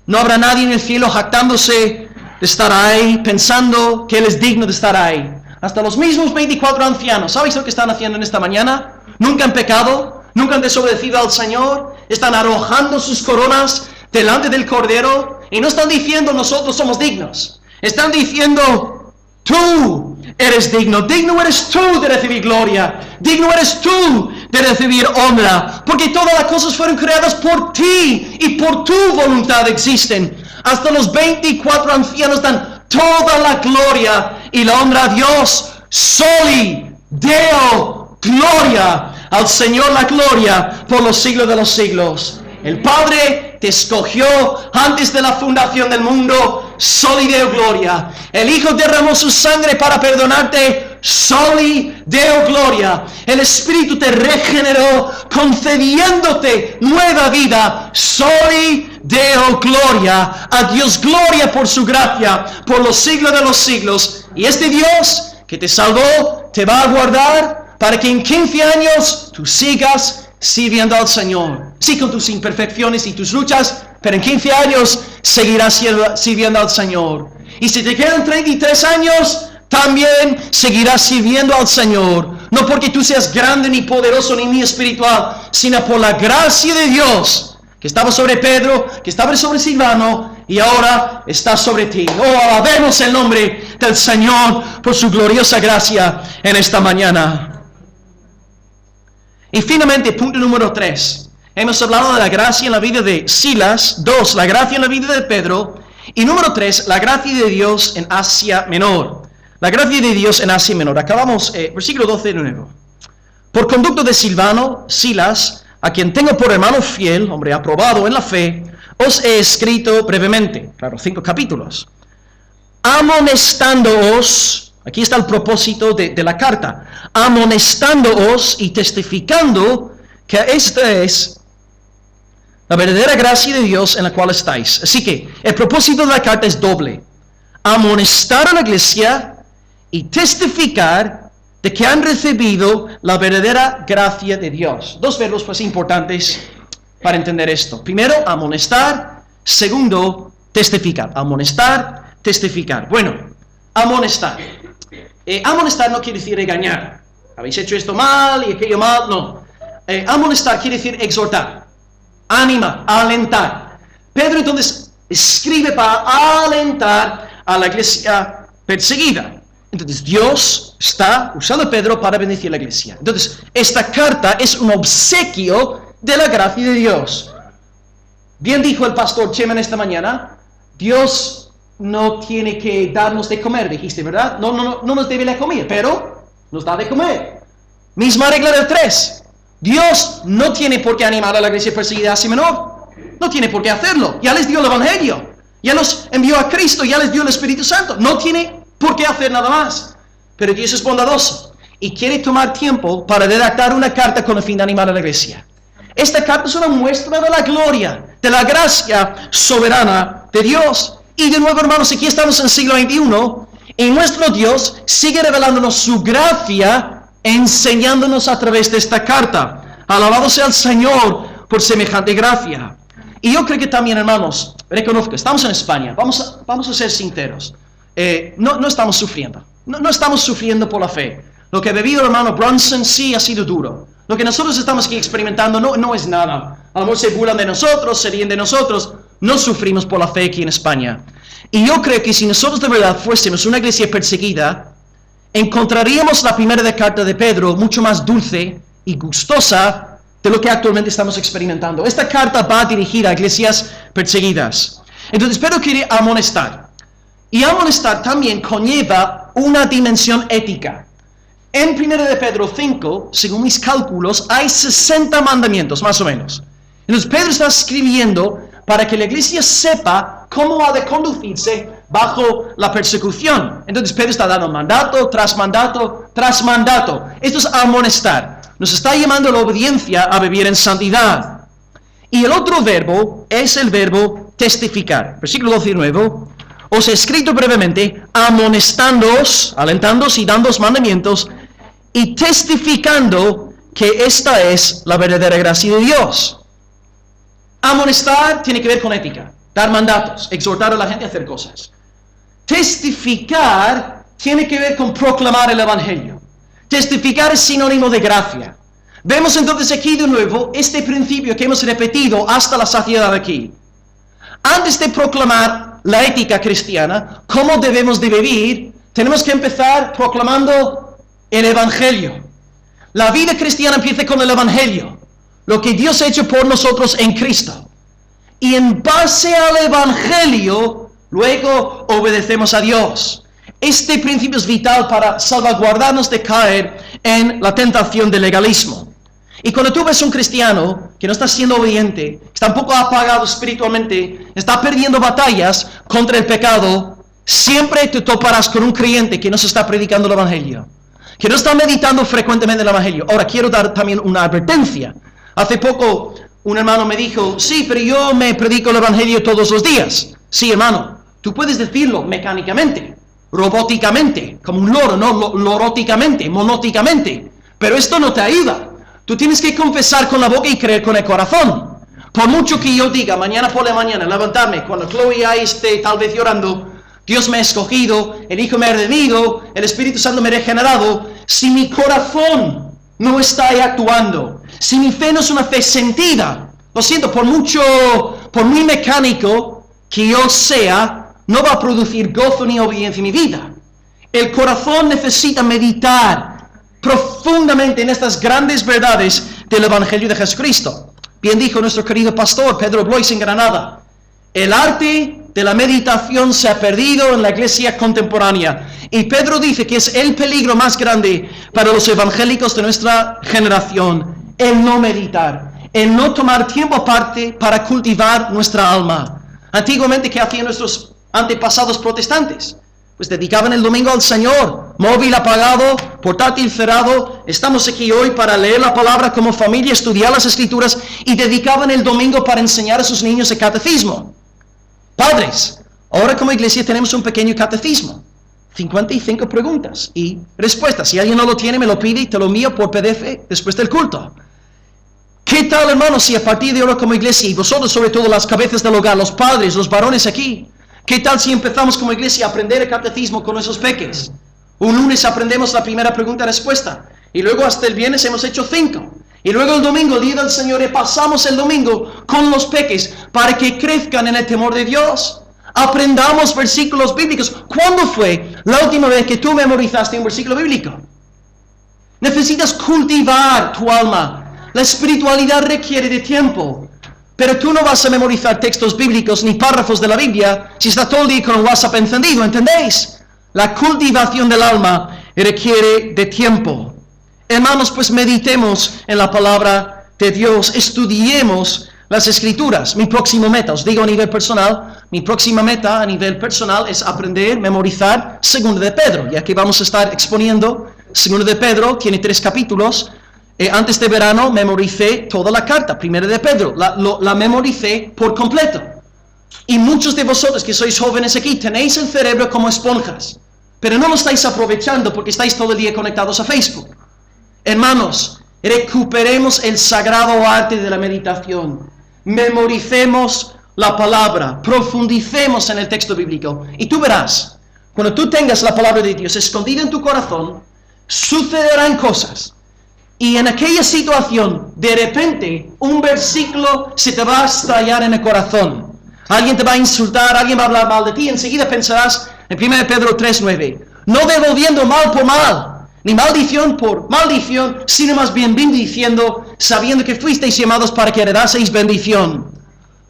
No habrá nadie en el cielo jactándose de estar ahí, pensando que Él es digno de estar ahí. Hasta los mismos 24 ancianos, ¿sabéis lo que están haciendo en esta mañana? Nunca han pecado, nunca han desobedecido al Señor, están arrojando sus coronas delante del Cordero y no están diciendo nosotros somos dignos. Están diciendo, tú eres digno, digno eres tú de recibir gloria, digno eres tú de recibir honra, porque todas las cosas fueron creadas por ti y por tu voluntad existen. Hasta los 24 ancianos dan toda la gloria y la honra a Dios. Soli Deo gloria, al Señor la gloria por los siglos de los siglos. El Padre te escogió antes de la fundación del mundo. Soli Deo gloria. El Hijo derramó su sangre para perdonarte. Soli Deo gloria. El Espíritu te regeneró, concediéndote nueva vida. Soli Deo gloria. A Dios gloria por su gracia, por los siglos de los siglos. Y este Dios que te salvó, te va a guardar para que en 15 años tú sigas sirviendo al Señor. Sí, con tus imperfecciones y tus luchas, pero en 15 años seguirás sirviendo al Señor. Y si te quedan 33 años, también seguirás sirviendo al Señor. No porque tú seas grande, ni poderoso, ni muy espiritual, sino por la gracia de Dios que estaba sobre Pedro, que estaba sobre Silvano, y ahora está sobre ti. Oh, alabemos el nombre del Señor por su gloriosa gracia en esta mañana. Y finalmente, punto número 3. Hemos hablado de la gracia en la vida de Silas. 2, la gracia en la vida de Pedro. Y número 3, la gracia de Dios en Asia Menor. La gracia de Dios en Asia Menor. Acabamos, versículo 12 de nuevo. Por conducto de Silvano, Silas, a quien tengo por hermano fiel, hombre aprobado en la fe, os he escrito brevemente. Claro, 5 capítulos. Amonestándoos. Aquí está el propósito de la carta. Amonestándoos y testificando que esta es la verdadera gracia de Dios en la cual estáis. Así que el propósito de la carta es doble. Amonestar a la iglesia y testificar de que han recibido la verdadera gracia de Dios. 2 verbos pues importantes para entender esto. Primero, amonestar. Segundo, testificar. Amonestar, testificar. Bueno, amonestar. Amonestar no quiere decir regañar. Habéis hecho esto mal y aquello mal. No. Amonestar quiere decir exhortar, animar, alentar. Pedro entonces escribe para alentar a la iglesia perseguida. Entonces Dios está usando a Pedro para bendecir a la iglesia. Entonces esta carta es un obsequio de la gracia de Dios. Bien dijo el pastor Cheman esta mañana, Dios no tiene que darnos de comer, dijiste, ¿verdad? No nos debe de comer, pero nos da de comer. Misma regla del 3. Dios no tiene por qué animar a la iglesia perseguida Asia Menor. No tiene por qué hacerlo. Ya les dio el Evangelio. Ya los envió a Cristo. Ya les dio el Espíritu Santo. No tiene por qué hacer nada más. Pero Dios es bondadoso y quiere tomar tiempo para redactar una carta con el fin de animar a la iglesia. Esta carta es una muestra de la gloria, de la gracia soberana de Dios. Y de nuevo, hermanos, aquí estamos en el siglo XXI y nuestro Dios sigue revelándonos su gracia, enseñándonos a través de esta carta. Alabado sea el Señor por semejante gracia. Y yo creo que también, hermanos, reconozco, estamos en España, vamos a ser sinceros. No estamos sufriendo. No estamos sufriendo por la fe. Lo que ha bebido el hermano Bronson sí ha sido duro. Lo que nosotros estamos aquí experimentando no es nada. A lo mejor se burlan de nosotros, se ríen de nosotros. No sufrimos por la fe aquí en España. Y yo creo que si nosotros de verdad fuésemos una iglesia perseguida, encontraríamos la primera carta de Pedro mucho más dulce y gustosa de lo que actualmente estamos experimentando. Esta carta va dirigida a iglesias perseguidas. Entonces Pedro quiere amonestar. Y amonestar también conlleva una dimensión ética. En 1 de Pedro 5, según mis cálculos, hay 60 mandamientos, más o menos. Entonces Pedro está escribiendo para que la iglesia sepa cómo ha de conducirse bajo la persecución. Entonces Pedro está dando mandato tras mandato tras mandato. Esto es amonestar. Nos está llamando a la obediencia a vivir en santidad. Y el otro verbo es el verbo testificar. Versículo 12 de nuevo. Os he escrito brevemente, amonestándoos, alentándoos y dándoos mandamientos, y testificando que esta es la verdadera gracia de Dios. Amonestar tiene que ver con ética, dar mandatos, exhortar a la gente a hacer cosas. Testificar tiene que ver con proclamar el Evangelio. Testificar es sinónimo de gracia. Vemos entonces aquí de nuevo este principio que hemos repetido hasta la saciedad aquí. Antes de proclamar la ética cristiana, cómo debemos de vivir, tenemos que empezar proclamando el Evangelio. La vida cristiana empieza con el Evangelio, lo que Dios ha hecho por nosotros en Cristo. Y en base al Evangelio, luego obedecemos a Dios. Este principio es vital para salvaguardarnos de caer en la tentación del legalismo. Y cuando tú ves un cristiano que no está siendo obediente, que está un poco apagado espiritualmente, está perdiendo batallas contra el pecado, siempre te toparás con un creyente que no se está predicando el Evangelio, que no está meditando frecuentemente el Evangelio. Ahora, quiero dar también una advertencia. Hace poco un hermano me dijo, sí, pero yo me predico el Evangelio todos los días. Sí, hermano, tú puedes decirlo mecánicamente, robóticamente, como un loro, no loróticamente, monóticamente, pero esto no te ayuda. Tú tienes que confesar con la boca y creer con el corazón. Por mucho que yo diga, mañana por la mañana, levantarme, cuando Chloe ya esté tal vez llorando, Dios me ha escogido, el Hijo me ha redimido, el Espíritu Santo me ha regenerado, si mi corazón no está ahí actuando, si mi fe no es una fe sentida, lo siento, por muy mecánico que yo sea, no va a producir gozo ni obediencia en mi vida. El corazón necesita meditar profundamente en estas grandes verdades del Evangelio de Jesucristo. Bien dijo nuestro querido pastor Pedro Blois en Granada, el arte de la meditación se ha perdido en la iglesia contemporánea. Y Pedro dice que es el peligro más grande para los evangélicos de nuestra generación, el no meditar, el no tomar tiempo aparte para cultivar nuestra alma. Antiguamente, ¿qué hacían nuestros antepasados protestantes? Pues dedicaban el domingo al Señor, móvil apagado, portátil cerrado. Estamos aquí hoy para leer la palabra como familia, estudiar las Escrituras, y dedicaban el domingo para enseñar a sus niños el catecismo. Padres, ahora como iglesia tenemos un pequeño catecismo, 55 preguntas y respuestas. Si alguien no lo tiene, me lo pide y te lo envío por PDF después del culto. ¿Qué tal, hermanos, si a partir de ahora como iglesia, y vosotros sobre todo las cabezas del hogar, los padres, los varones aquí, qué tal si empezamos como iglesia a aprender el catecismo con nuestros peques? Un lunes aprendemos la primera pregunta y respuesta, y luego hasta el viernes hemos hecho 5. Y luego el domingo, el día del Señor, pasamos el domingo con los peques para que crezcan en el temor de Dios. Aprendamos versículos bíblicos. ¿Cuándo fue la última vez que tú memorizaste un versículo bíblico? Necesitas cultivar tu alma. La espiritualidad requiere de tiempo. Pero tú no vas a memorizar textos bíblicos ni párrafos de la Biblia si está todo el día con el WhatsApp encendido, ¿entendéis? La cultivación del alma requiere de tiempo. Hermanos, pues meditemos en la palabra de Dios, estudiemos las Escrituras. Mi próximo meta, os digo a nivel personal, mi próxima meta a nivel personal es aprender, memorizar 2 de Pedro, ya que vamos a estar exponiendo 2 de Pedro, tiene 3 capítulos. Antes de verano memoricé toda la carta, 1 de Pedro, la memoricé por completo. Y muchos de vosotros que sois jóvenes aquí, tenéis el cerebro como esponjas, pero no lo estáis aprovechando porque estáis todo el día conectados a Facebook. Hermanos, recuperemos el sagrado arte de la meditación, memoricemos la palabra, profundicemos en el texto bíblico, y tú verás, cuando tú tengas la palabra de Dios escondida en tu corazón, sucederán cosas. Y en aquella situación, de repente, un versículo se te va a estallar en el corazón. Alguien te va a insultar, alguien va a hablar mal de ti, enseguida pensarás en 1 Pedro 3:9, no devolviendo mal por mal, ni maldición por maldición, sino más bien bendiciendo, sabiendo que fuisteis llamados para que heredaseis bendición.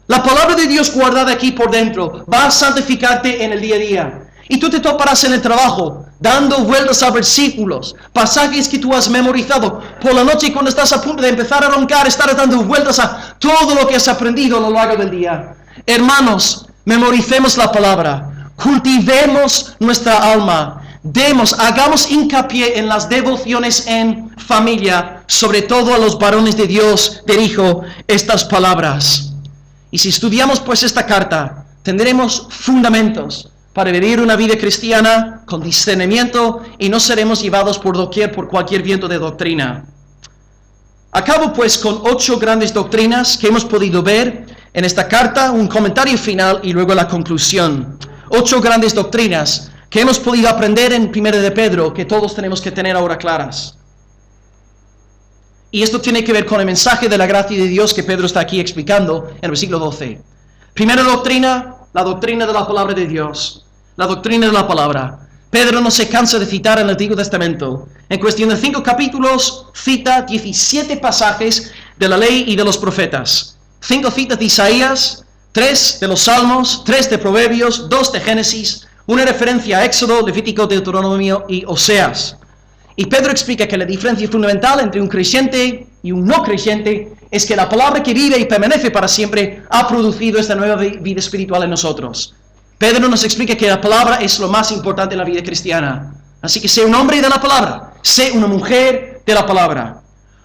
La palabra de Dios guardada aquí por dentro va a santificarte en el día a día. Y tú te toparás en el trabajo, dando vueltas a versículos, pasajes que tú has memorizado. Por la noche, cuando estás a punto de empezar a roncar, estarás dando vueltas a todo lo que has aprendido a lo largo del día. Hermanos, memoricemos la palabra, cultivemos nuestra alma, hagamos hincapié en las devociones en familia, sobre todo a los varones de Dios, dirijo estas palabras. Y si estudiamos pues esta carta, tendremos fundamentos para vivir una vida cristiana con discernimiento y no seremos llevados por doquier por cualquier viento de doctrina. Acabo pues con 8 grandes doctrinas que hemos podido ver en esta carta, un comentario final y luego la conclusión. 8 grandes doctrinas que hemos podido aprender en 1 de Pedro, que todos tenemos que tener ahora claras. Y esto tiene que ver con el mensaje de la gracia de Dios que Pedro está aquí explicando en el versículo 12. Primera doctrina, la doctrina de la palabra de Dios. La doctrina de la palabra. Pedro no se cansa de citar en el Antiguo Testamento. En cuestión de 5 capítulos, cita 17 pasajes de la ley y de los profetas. 5 citas de Isaías, 3 de los Salmos, 3 de Proverbios, 2 de Génesis, una referencia a Éxodo, Levítico, Deuteronomio y Oseas. Y Pedro explica que la diferencia fundamental entre un creyente y un no creyente es que la palabra que vive y permanece para siempre ha producido esta nueva vida espiritual en nosotros. Pedro nos explica que la palabra es lo más importante en la vida cristiana. Así que sé un hombre de la palabra, sé una mujer de la palabra.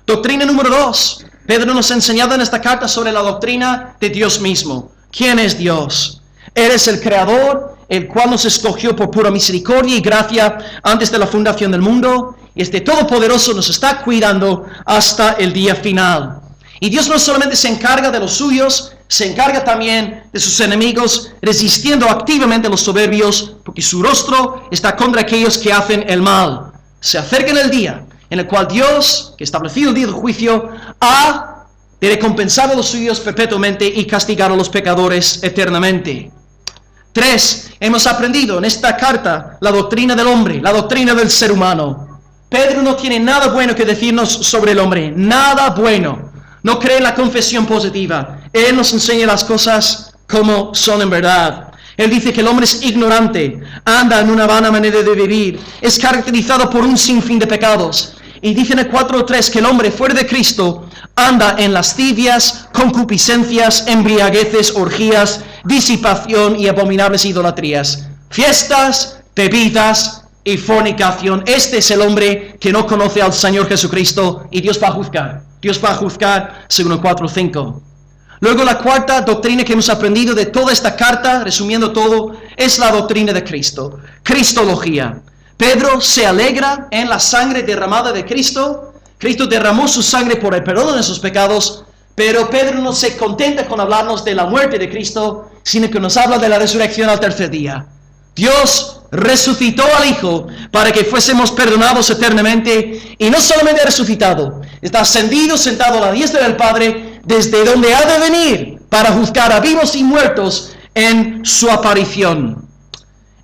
Doctrina número 2. Pedro nos ha enseñado en esta carta sobre la doctrina de Dios mismo. ¿Quién es Dios? Él es el Creador, el cual nos escogió por pura misericordia y gracia antes de la fundación del mundo. Y este Todopoderoso nos está cuidando hasta el día final. Y Dios no solamente se encarga de los suyos, se encarga también de sus enemigos, resistiendo activamente a los soberbios, porque su rostro está contra aquellos que hacen el mal. Se acerca el día en el cual Dios, que establecido el día del juicio, ha de recompensar a los suyos perpetuamente y castigar a los pecadores eternamente. 3. Hemos aprendido en esta carta la doctrina del hombre, la doctrina del ser humano. Pedro no tiene nada bueno que decirnos sobre el hombre, nada bueno. No cree en la confesión positiva. Él nos enseña las cosas como son en verdad. Él dice que el hombre es ignorante, anda en una vana manera de vivir, es caracterizado por un sinfín de pecados. Y dice en el 4.3 que el hombre fuera de Cristo anda en lascivias, concupiscencias, embriagueces, orgías, disipación y abominables idolatrías, fiestas, bebidas y fornicación. Este es el hombre que no conoce al Señor Jesucristo y Dios va a juzgar. Dios va a juzgar según el 4.5. Luego la cuarta doctrina que hemos aprendido de toda esta carta, resumiendo todo, es la doctrina de Cristo. Cristología. Pedro se alegra en la sangre derramada de Cristo. Cristo derramó su sangre por el perdón de sus pecados, pero Pedro no se contenta con hablarnos de la muerte de Cristo, sino que nos habla de la resurrección al tercer día. Dios resucitó al Hijo para que fuésemos perdonados eternamente, y no solamente ha resucitado, está ascendido, sentado a la diestra del Padre, desde donde ha de venir para juzgar a vivos y muertos en su aparición.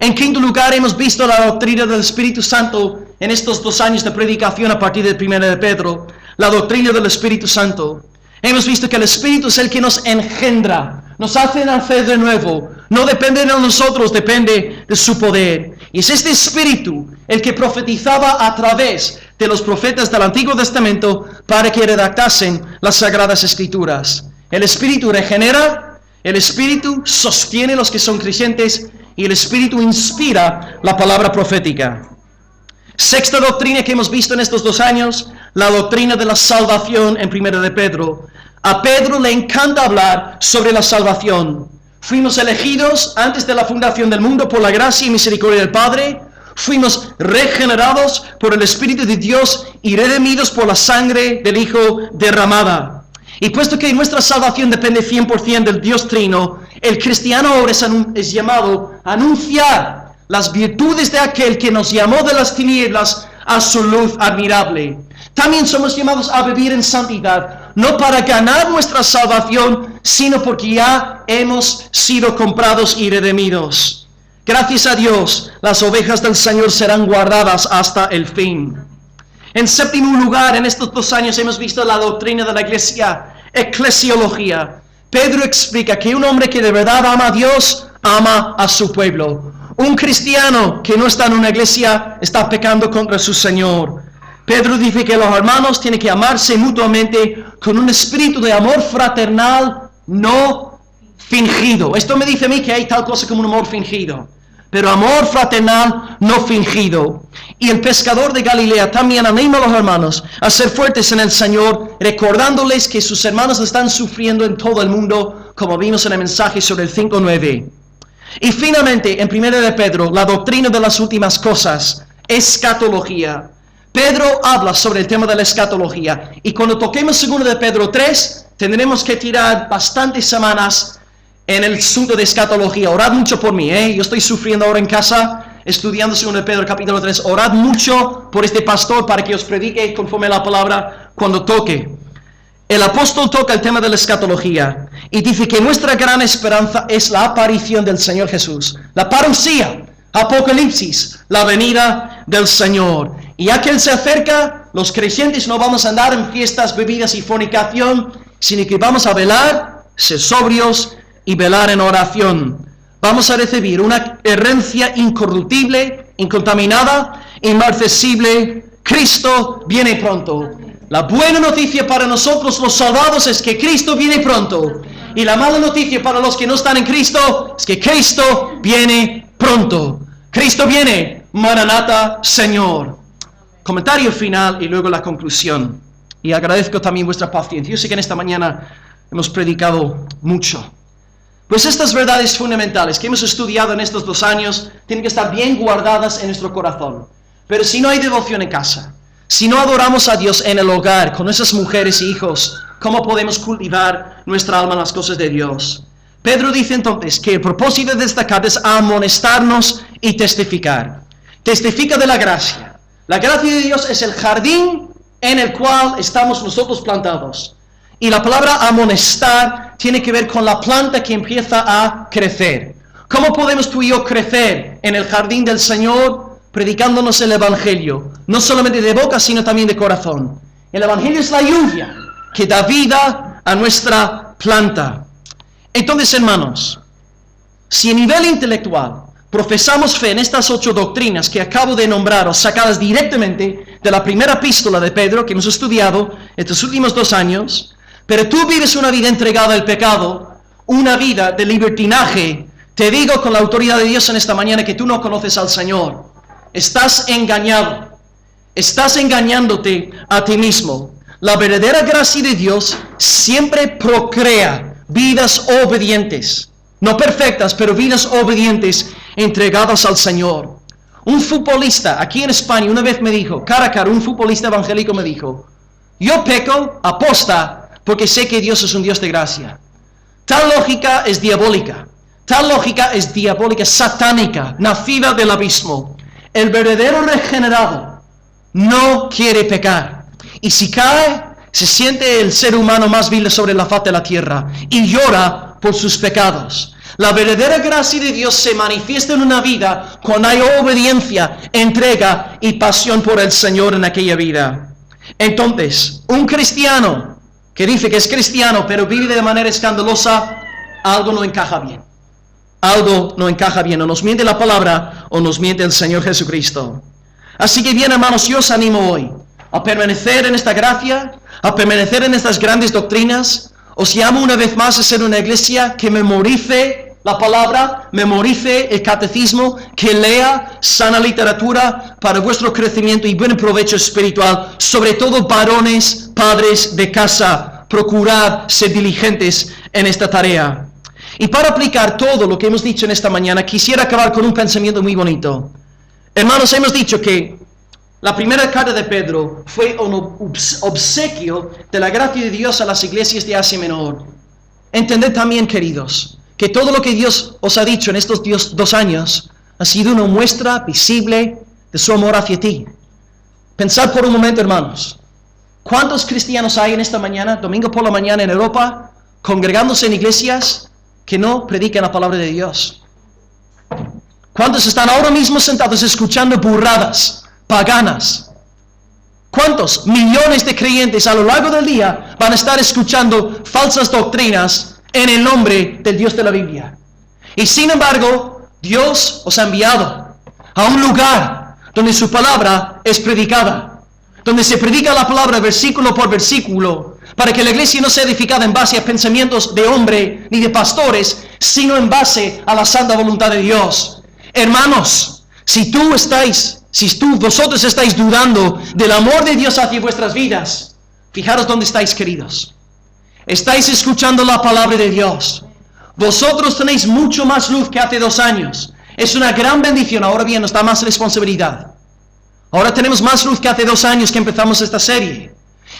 En quinto lugar, hemos visto la doctrina del Espíritu Santo en estos 2 años de predicación a partir del 1 de Pedro, la doctrina del Espíritu Santo. Hemos visto que el Espíritu es el que nos engendra, nos hace nacer de nuevo, no depende de nosotros, depende de su poder. Y es este Espíritu el que profetizaba a través de los profetas del Antiguo Testamento para que redactasen las Sagradas Escrituras. El Espíritu regenera, el Espíritu sostiene a los que son creyentes y el Espíritu inspira la palabra profética. Sexta doctrina que hemos visto en estos 2 años, la doctrina de la salvación en 1 de Pedro. A Pedro le encanta hablar sobre la salvación. Fuimos elegidos antes de la fundación del mundo por la gracia y misericordia del Padre. Fuimos regenerados por el Espíritu de Dios y redimidos por la sangre del Hijo derramada. Y puesto que nuestra salvación depende 100% del Dios Trino, el cristiano ahora es llamado a anunciar las virtudes de aquel que nos llamó de las tinieblas a su luz admirable. También somos llamados a vivir en santidad, no para ganar nuestra salvación, sino porque ya hemos sido comprados y redimidos. Gracias a Dios, las ovejas del Señor serán guardadas hasta el fin. En séptimo lugar, en estos 2 años hemos visto la doctrina de la iglesia, eclesiología. Pedro explica que un hombre que de verdad ama a Dios, ama a su pueblo. Un cristiano que no está en una iglesia está pecando contra su Señor. Pedro dice que los hermanos tienen que amarse mutuamente con un espíritu de amor fraternal no fingido. Esto me dice a mí que hay tal cosa como un amor fingido, pero amor fraternal no fingido. Y el pescador de Galilea también anima a los hermanos a ser fuertes en el Señor, recordándoles que sus hermanos están sufriendo en todo el mundo, como vimos en el mensaje sobre el 5:9. Y finalmente, en 1 de Pedro, la doctrina de las últimas cosas, escatología. Pedro habla sobre el tema de la escatología. Y cuando toquemos 2 de Pedro 3, tendremos que tirar bastantes semanas en el asunto de escatología. Orad mucho por mí, Yo estoy sufriendo ahora en casa, estudiando 2 de Pedro capítulo 3. Orad mucho por este pastor para que os predique conforme a la palabra cuando toque. El apóstol toca el tema de la escatología y dice que nuestra gran esperanza es la aparición del Señor Jesús. La parousia, Apocalipsis, la venida del Señor. Y ya que Él se acerca, los creyentes no vamos a andar en fiestas, bebidas y fornicación, sino que vamos a velar, ser sobrios y velar en oración. Vamos a recibir una herencia incorruptible, incontaminada, inmarcesible. Cristo viene pronto. La buena noticia para nosotros los salvados es que Cristo viene pronto. Y la mala noticia para los que no están en Cristo es que Cristo viene pronto. Cristo viene, Maranatha, Señor. Comentario final y luego la conclusión. Y agradezco también vuestra paciencia. Yo sé que en esta mañana hemos predicado mucho. Pues estas verdades fundamentales que hemos estudiado en estos 2 años tienen que estar bien guardadas en nuestro corazón. Pero si no hay devoción en casa, si no adoramos a Dios en el hogar, con nuestras mujeres y hijos, ¿cómo podemos cultivar nuestra alma en las cosas de Dios? Pedro dice entonces que el propósito de esta carta es amonestarnos y testificar. Testifica de la gracia. La gracia de Dios es el jardín en el cual estamos nosotros plantados. Y la palabra amonestar tiene que ver con la planta que empieza a crecer. ¿Cómo podemos tú y yo crecer en el jardín del Señor? Predicándonos el Evangelio, no solamente de boca, sino también de corazón. El Evangelio es la lluvia que da vida a nuestra planta. Entonces, hermanos, si a nivel intelectual profesamos fe en estas 8 doctrinas que acabo de nombrar, o sacadas directamente de la primera epístola de Pedro, que hemos estudiado estos últimos 2 años, pero tú vives una vida entregada al pecado, una vida de libertinaje, te digo con la autoridad de Dios en esta mañana que tú no conoces al Señor. Estás engañado, estás engañándote a ti mismo. La verdadera gracia de Dios siempre procrea vidas obedientes, no perfectas, pero vidas obedientes entregadas al Señor. Un futbolista aquí en España una vez me dijo, cara a cara, un futbolista evangélico me dijo, yo peco aposta porque sé que Dios es un Dios de gracia. Tal lógica es diabólica, satánica, nacida del abismo. El verdadero regenerado no quiere pecar. Y si cae, se siente el ser humano más vil sobre la faz de la tierra y llora por sus pecados. La verdadera gracia de Dios se manifiesta en una vida cuando hay obediencia, entrega y pasión por el Señor en aquella vida. Entonces, un cristiano que dice que es cristiano pero vive de manera escandalosa, algo no encaja bien. Algo no encaja bien, o nos miente la palabra o nos miente el Señor Jesucristo. Así que bien, hermanos, yo os animo hoy a permanecer en esta gracia, a permanecer en estas grandes doctrinas, Os llamo una vez más a ser una iglesia que memorice la palabra, memorice el catecismo, que lea sana literatura para vuestro crecimiento y buen provecho espiritual, sobre todo varones, padres de casa. Procurad ser diligentes en esta tarea. Y para aplicar todo lo que hemos dicho en esta mañana, quisiera acabar con un pensamiento muy bonito. Hermanos, hemos dicho que la primera carta de Pedro fue un obsequio de la gracia de Dios a las iglesias de Asia Menor. Entended también, queridos, que todo lo que Dios os ha dicho en estos 2 años ha sido una muestra visible de su amor hacia ti. Pensad por un momento, hermanos. ¿Cuántos cristianos hay en esta mañana, domingo por la mañana en Europa, congregándose en iglesias que no predican la palabra de Dios? ¿Cuántos están ahora mismo sentados escuchando burradas paganas? ¿Cuántos millones de creyentes a lo largo del día van a estar escuchando falsas doctrinas en el nombre del Dios de la Biblia? Y sin embargo, Dios os ha enviado a un lugar donde su palabra es predicada, donde se predica la palabra versículo por versículo, para que la iglesia no sea edificada en base a pensamientos de hombre ni de pastores, sino en base a la santa voluntad de Dios. Hermanos, si vosotros estáis dudando del amor de Dios hacia vuestras vidas, fijaros dónde estáis, queridos. Estáis escuchando la palabra de Dios. Vosotros tenéis mucho más luz que hace 2 años. Es una gran bendición. Ahora bien, nos da más responsabilidad. Ahora tenemos más luz que hace 2 años que empezamos esta serie.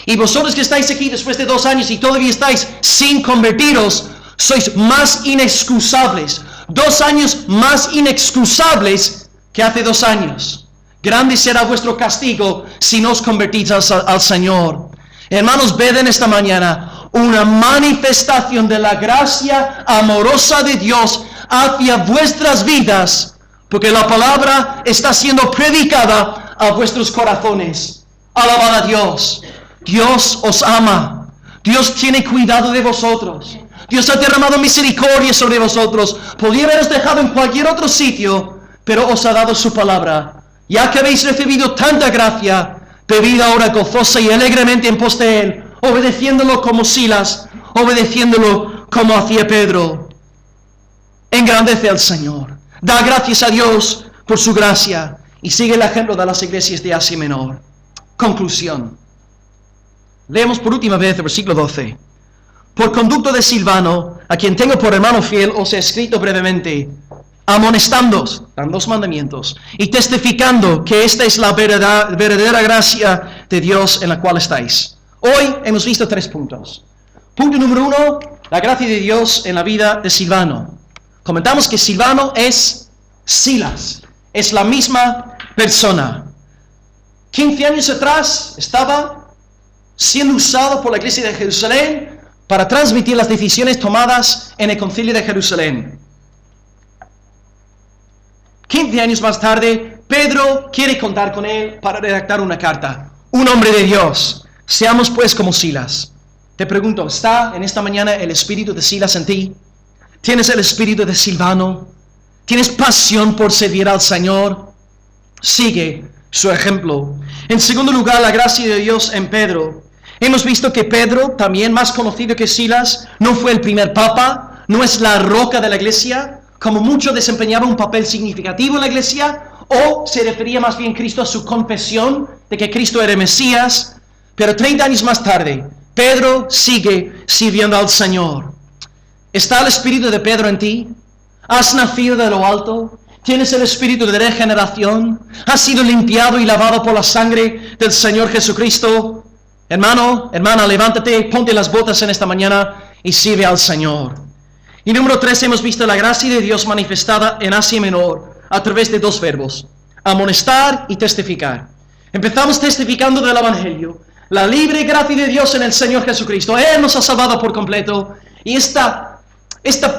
Y vosotros que estáis aquí después de 2 años y todavía estáis sin convertiros, sois más inexcusables. 2 años más inexcusables que hace 2 años. Grande será vuestro castigo si no os convertís al Señor. Hermanos, ved en esta mañana una manifestación de la gracia amorosa de Dios hacia vuestras vidas, porque la palabra está siendo predicada a vuestros corazones. Alabad a Dios. Dios os ama. Dios tiene cuidado de vosotros. Dios ha derramado misericordia sobre vosotros. Podría haberos dejado en cualquier otro sitio, pero os ha dado su palabra. Ya que habéis recibido tanta gracia, bebid ahora gozosa y alegremente en pos de Él, obedeciéndolo como Silas, obedeciéndolo como hacía Pedro. Engrandece al Señor. Da gracias a Dios por su gracia. Y sigue el ejemplo de las iglesias de Asia Menor. Conclusión. Leemos por última vez el versículo 12. Por conducto de Silvano, a quien tengo por hermano fiel, os he escrito brevemente, amonestándoos, dan 2 mandamientos, y testificando que esta es la verdadera gracia de Dios en la cual estáis. Hoy hemos visto 3 puntos. Punto número 1, la gracia de Dios en la vida de Silvano. Comentamos que Silvano es Silas. Es la misma persona. 15 años atrás estaba siendo usado por la iglesia de Jerusalén para transmitir las decisiones tomadas en el concilio de Jerusalén. 15 años más tarde, Pedro quiere contar con él para redactar una carta. Un hombre de Dios. Seamos pues como Silas. Te pregunto, ¿está en esta mañana el espíritu de Silas en ti? ¿Tienes el espíritu de Silvano? ¿Tienes pasión por servir al Señor? Sigue su ejemplo. En segundo lugar, la gracia de Dios en Pedro. Hemos visto que Pedro, también más conocido que Silas, no fue el primer papa, no es la roca de la iglesia, como mucho desempeñaba un papel significativo en la iglesia, o se refería más bien Cristo a su confesión de que Cristo era Mesías. Pero 30 años más tarde, Pedro sigue sirviendo al Señor. ¿Está el espíritu de Pedro en ti? ¿Has nacido de lo alto? ¿Tienes el espíritu de regeneración? ¿Has sido limpiado y lavado por la sangre del Señor Jesucristo? Hermano, hermana, levántate, ponte las botas en esta mañana y sirve al Señor. Y número 3, hemos visto la gracia de Dios manifestada en Asia Menor a través de 2 verbos, amonestar y testificar. Empezamos testificando del Evangelio, la libre gracia de Dios en el Señor Jesucristo. Él nos ha salvado por completo. Y esta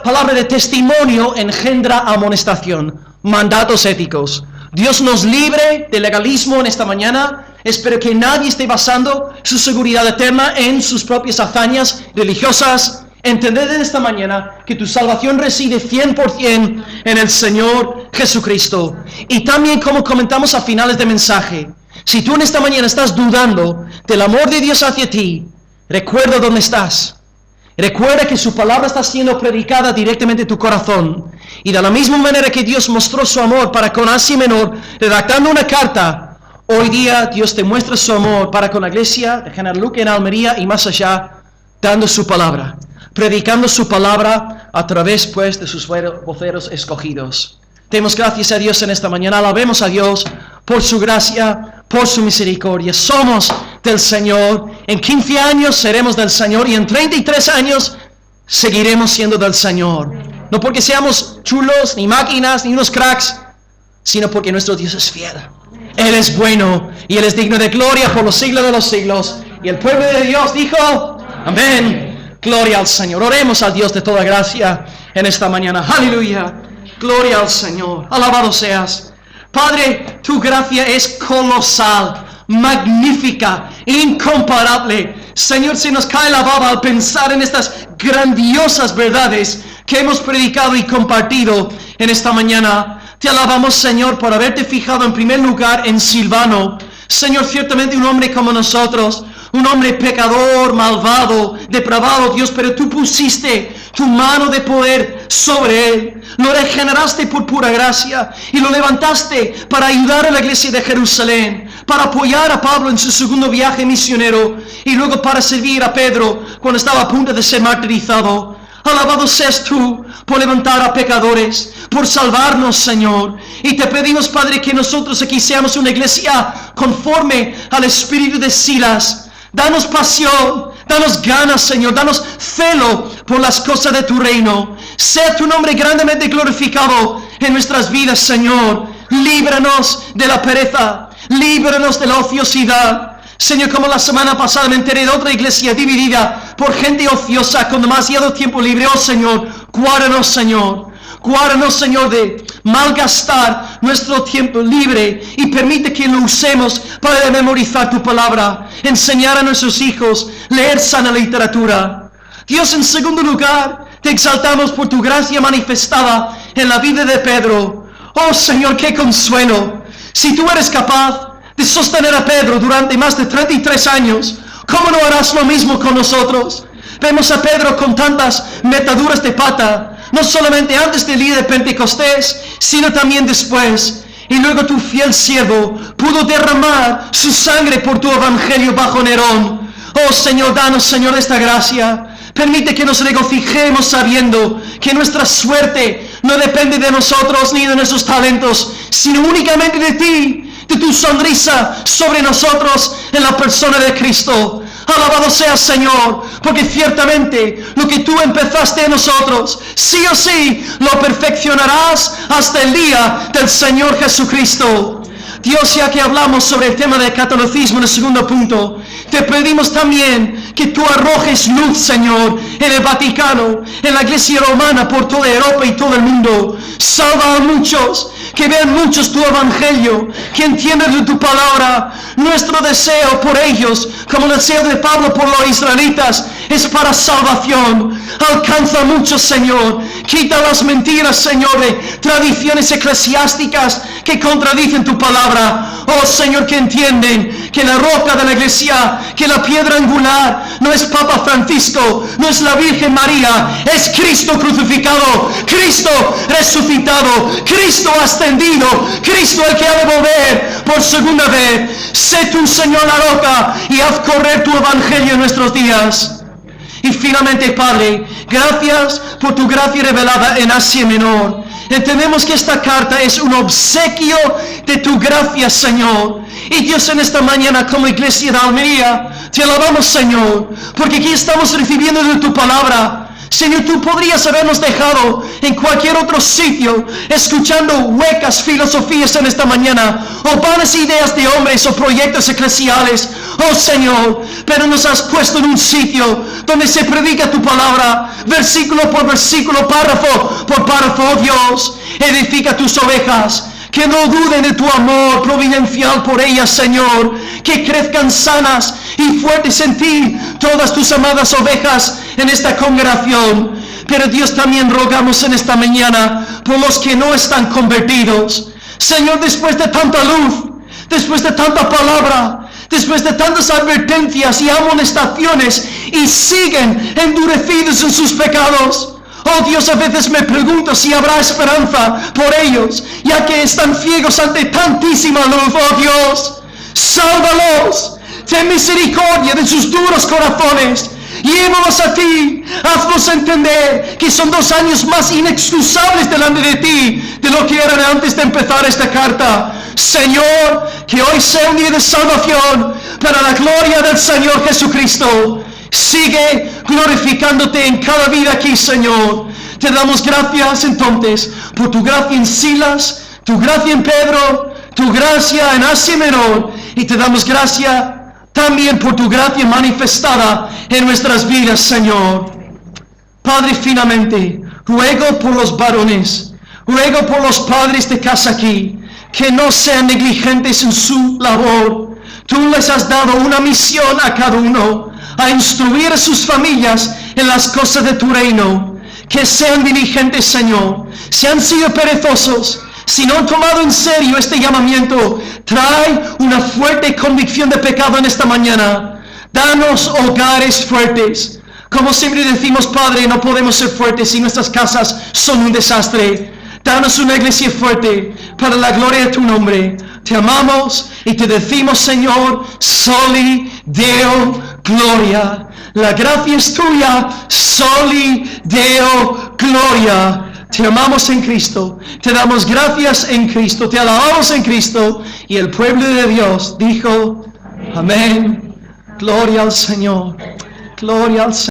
palabra de testimonio engendra amonestación, mandatos éticos. Dios nos libre de legalismo en esta mañana. Espero que nadie esté basando su seguridad eterna en sus propias hazañas religiosas. Entended en esta mañana que tu salvación reside 100% en el Señor Jesucristo. Y también, como comentamos a finales de mensaje, si tú en esta mañana estás dudando del amor de Dios hacia ti, recuerda dónde estás. Recuerda que su palabra está siendo predicada directamente en tu corazón. Y de la misma manera que Dios mostró su amor para con Asia Menor, redactando una carta, hoy día Dios te muestra su amor para con la iglesia de General Luque en Almería y más allá, dando su palabra, predicando su palabra a través pues de sus voceros escogidos. Demos gracias a Dios en esta mañana, alabemos a Dios por su gracia, por su misericordia. Somos del Señor, en 15 años seremos del Señor y en 33 años seguiremos siendo del Señor. No porque seamos chulos, ni máquinas, ni unos cracks, sino porque nuestro Dios es fiel. Él es bueno y Él es digno de gloria por los siglos de los siglos. Y el pueblo de Dios dijo, amén. Gloria al Señor. Oremos al Dios de toda gracia en esta mañana. Aleluya. Gloria al Señor. Alabado seas. Padre, tu gracia es colosal, magnífica, incomparable. Señor, se nos cae la baba al pensar en estas grandiosas verdades que hemos predicado y compartido en esta mañana. Te alabamos, Señor, por haberte fijado en primer lugar en Silvano. Señor, ciertamente un hombre como nosotros, un hombre pecador, malvado, depravado, Dios, pero tú pusiste tu mano de poder sobre él. Lo regeneraste por pura gracia y lo levantaste para ayudar a la iglesia de Jerusalén, para apoyar a Pablo en su segundo viaje misionero y luego para servir a Pedro cuando estaba a punto de ser martirizado. Alabado seas tú por levantar a pecadores, por salvarnos, Señor. Y te pedimos, Padre, que nosotros aquí seamos una iglesia conforme al espíritu de Silas. Danos pasión, danos ganas, Señor, danos celo por las cosas de tu reino. Sea tu nombre grandemente glorificado en nuestras vidas, Señor. Líbranos de la pereza, líbranos de la ociosidad. Señor, como la semana pasada me enteré de otra iglesia dividida por gente ociosa con demasiado tiempo libre. Oh Señor, guárdanos, Señor. Guárdanos, Señor, de malgastar nuestro tiempo libre y permite que lo usemos para memorizar tu palabra, enseñar a nuestros hijos, leer sana literatura. Dios, en segundo lugar, te exaltamos por tu gracia manifestada en la vida de Pedro. Oh Señor, qué consuelo. Si tú eres capaz de sostener a Pedro durante más de 33 años, ¿cómo no harás lo mismo con nosotros? Vemos a Pedro con tantas metaduras de pata, no solamente antes del día de Pentecostés, sino también después. Y luego tu fiel siervo pudo derramar su sangre por tu evangelio bajo Nerón. Oh Señor, danos, Señor, esta gracia. Permite que nos regocijemos sabiendo que nuestra suerte no depende de nosotros ni de nuestros talentos, sino únicamente de ti, de tu sonrisa sobre nosotros en la persona de Cristo. Alabado seas, Señor, porque ciertamente lo que tú empezaste en nosotros, sí o sí, lo perfeccionarás hasta el día del Señor Jesucristo. Dios, ya que hablamos sobre el tema del catolicismo en el segundo punto, te pedimos también que tú arrojes luz, Señor, en el Vaticano, en la Iglesia Romana, por toda Europa y todo el mundo. Salva a muchos, que vean muchos tu evangelio, que entiendan de tu palabra. Nuestro deseo por ellos, como el deseo de Pablo por los israelitas, es para salvación. Alcanza a muchos, Señor. Quita las mentiras, Señor, de tradiciones eclesiásticas que contradicen tu palabra. Oh Señor, que entienden que la roca de la iglesia, que la piedra angular no es Papa Francisco, no es la Virgen María, es Cristo crucificado, Cristo resucitado, Cristo ascendido, Cristo el que ha de volver por segunda vez. Sé tú, Señor, la roca y haz correr tu evangelio en nuestros días. Y finalmente, Padre, gracias por tu gracia revelada en Asia Menor. Entendemos que esta carta es un obsequio de tu gracia, Señor. Y Dios, en esta mañana como iglesia de Almería, te alabamos, Señor, porque aquí estamos recibiendo de tu palabra. Señor, tú podrías habernos dejado en cualquier otro sitio escuchando huecas filosofías en esta mañana, o vanas ideas de hombres o proyectos eclesiales. Oh Señor, pero nos has puesto en un sitio donde se predica tu palabra, versículo por versículo, párrafo por párrafo. Oh Dios, edifica tus ovejas, que no duden de tu amor providencial por ellas, Señor, que crezcan sanas y fuertes en ti todas tus amadas ovejas en esta congregación. Pero Dios, también rogamos en esta mañana por los que no están convertidos. Señor, después de tanta luz, después de tanta palabra, después de tantas advertencias y amonestaciones, y siguen endurecidos en sus pecados. Oh Dios, a veces me pregunto si habrá esperanza por ellos, ya que están ciegos ante tantísima luz. Oh Dios, sálvalos, ten misericordia de sus duros corazones. Llévalos a ti, haznos entender que son 2 años más inexcusables delante de ti de lo que eran antes de empezar esta carta. Señor, que hoy sea un día de salvación para la gloria del Señor Jesucristo. Sigue glorificándote en cada vida aquí, Señor. Te damos gracias entonces por tu gracia en Silas, tu gracia en Pedro, tu gracia en Asia Menor, y te damos gracias también por tu gracia manifestada en nuestras vidas, Señor. Padre, finalmente, ruego por los varones, ruego por los padres de casa aquí, que no sean negligentes en su labor. Tú les has dado una misión a cada uno, a instruir a sus familias en las cosas de tu reino. Que sean diligentes, Señor. Si han sido perezosos, si no han tomado en serio este llamamiento, trae una fuerte convicción de pecado en esta mañana. Danos hogares fuertes. Como siempre decimos, Padre, no podemos ser fuertes si nuestras casas son un desastre. Danos una iglesia fuerte para la gloria de tu nombre. Te amamos y te decimos, Señor, soli Deo gloria. La gracia es tuya, soli Deo gloria. Te amamos en Cristo, te damos gracias en Cristo, te alabamos en Cristo. Y el pueblo de Dios dijo, amén. Gloria al Señor, gloria al Señor.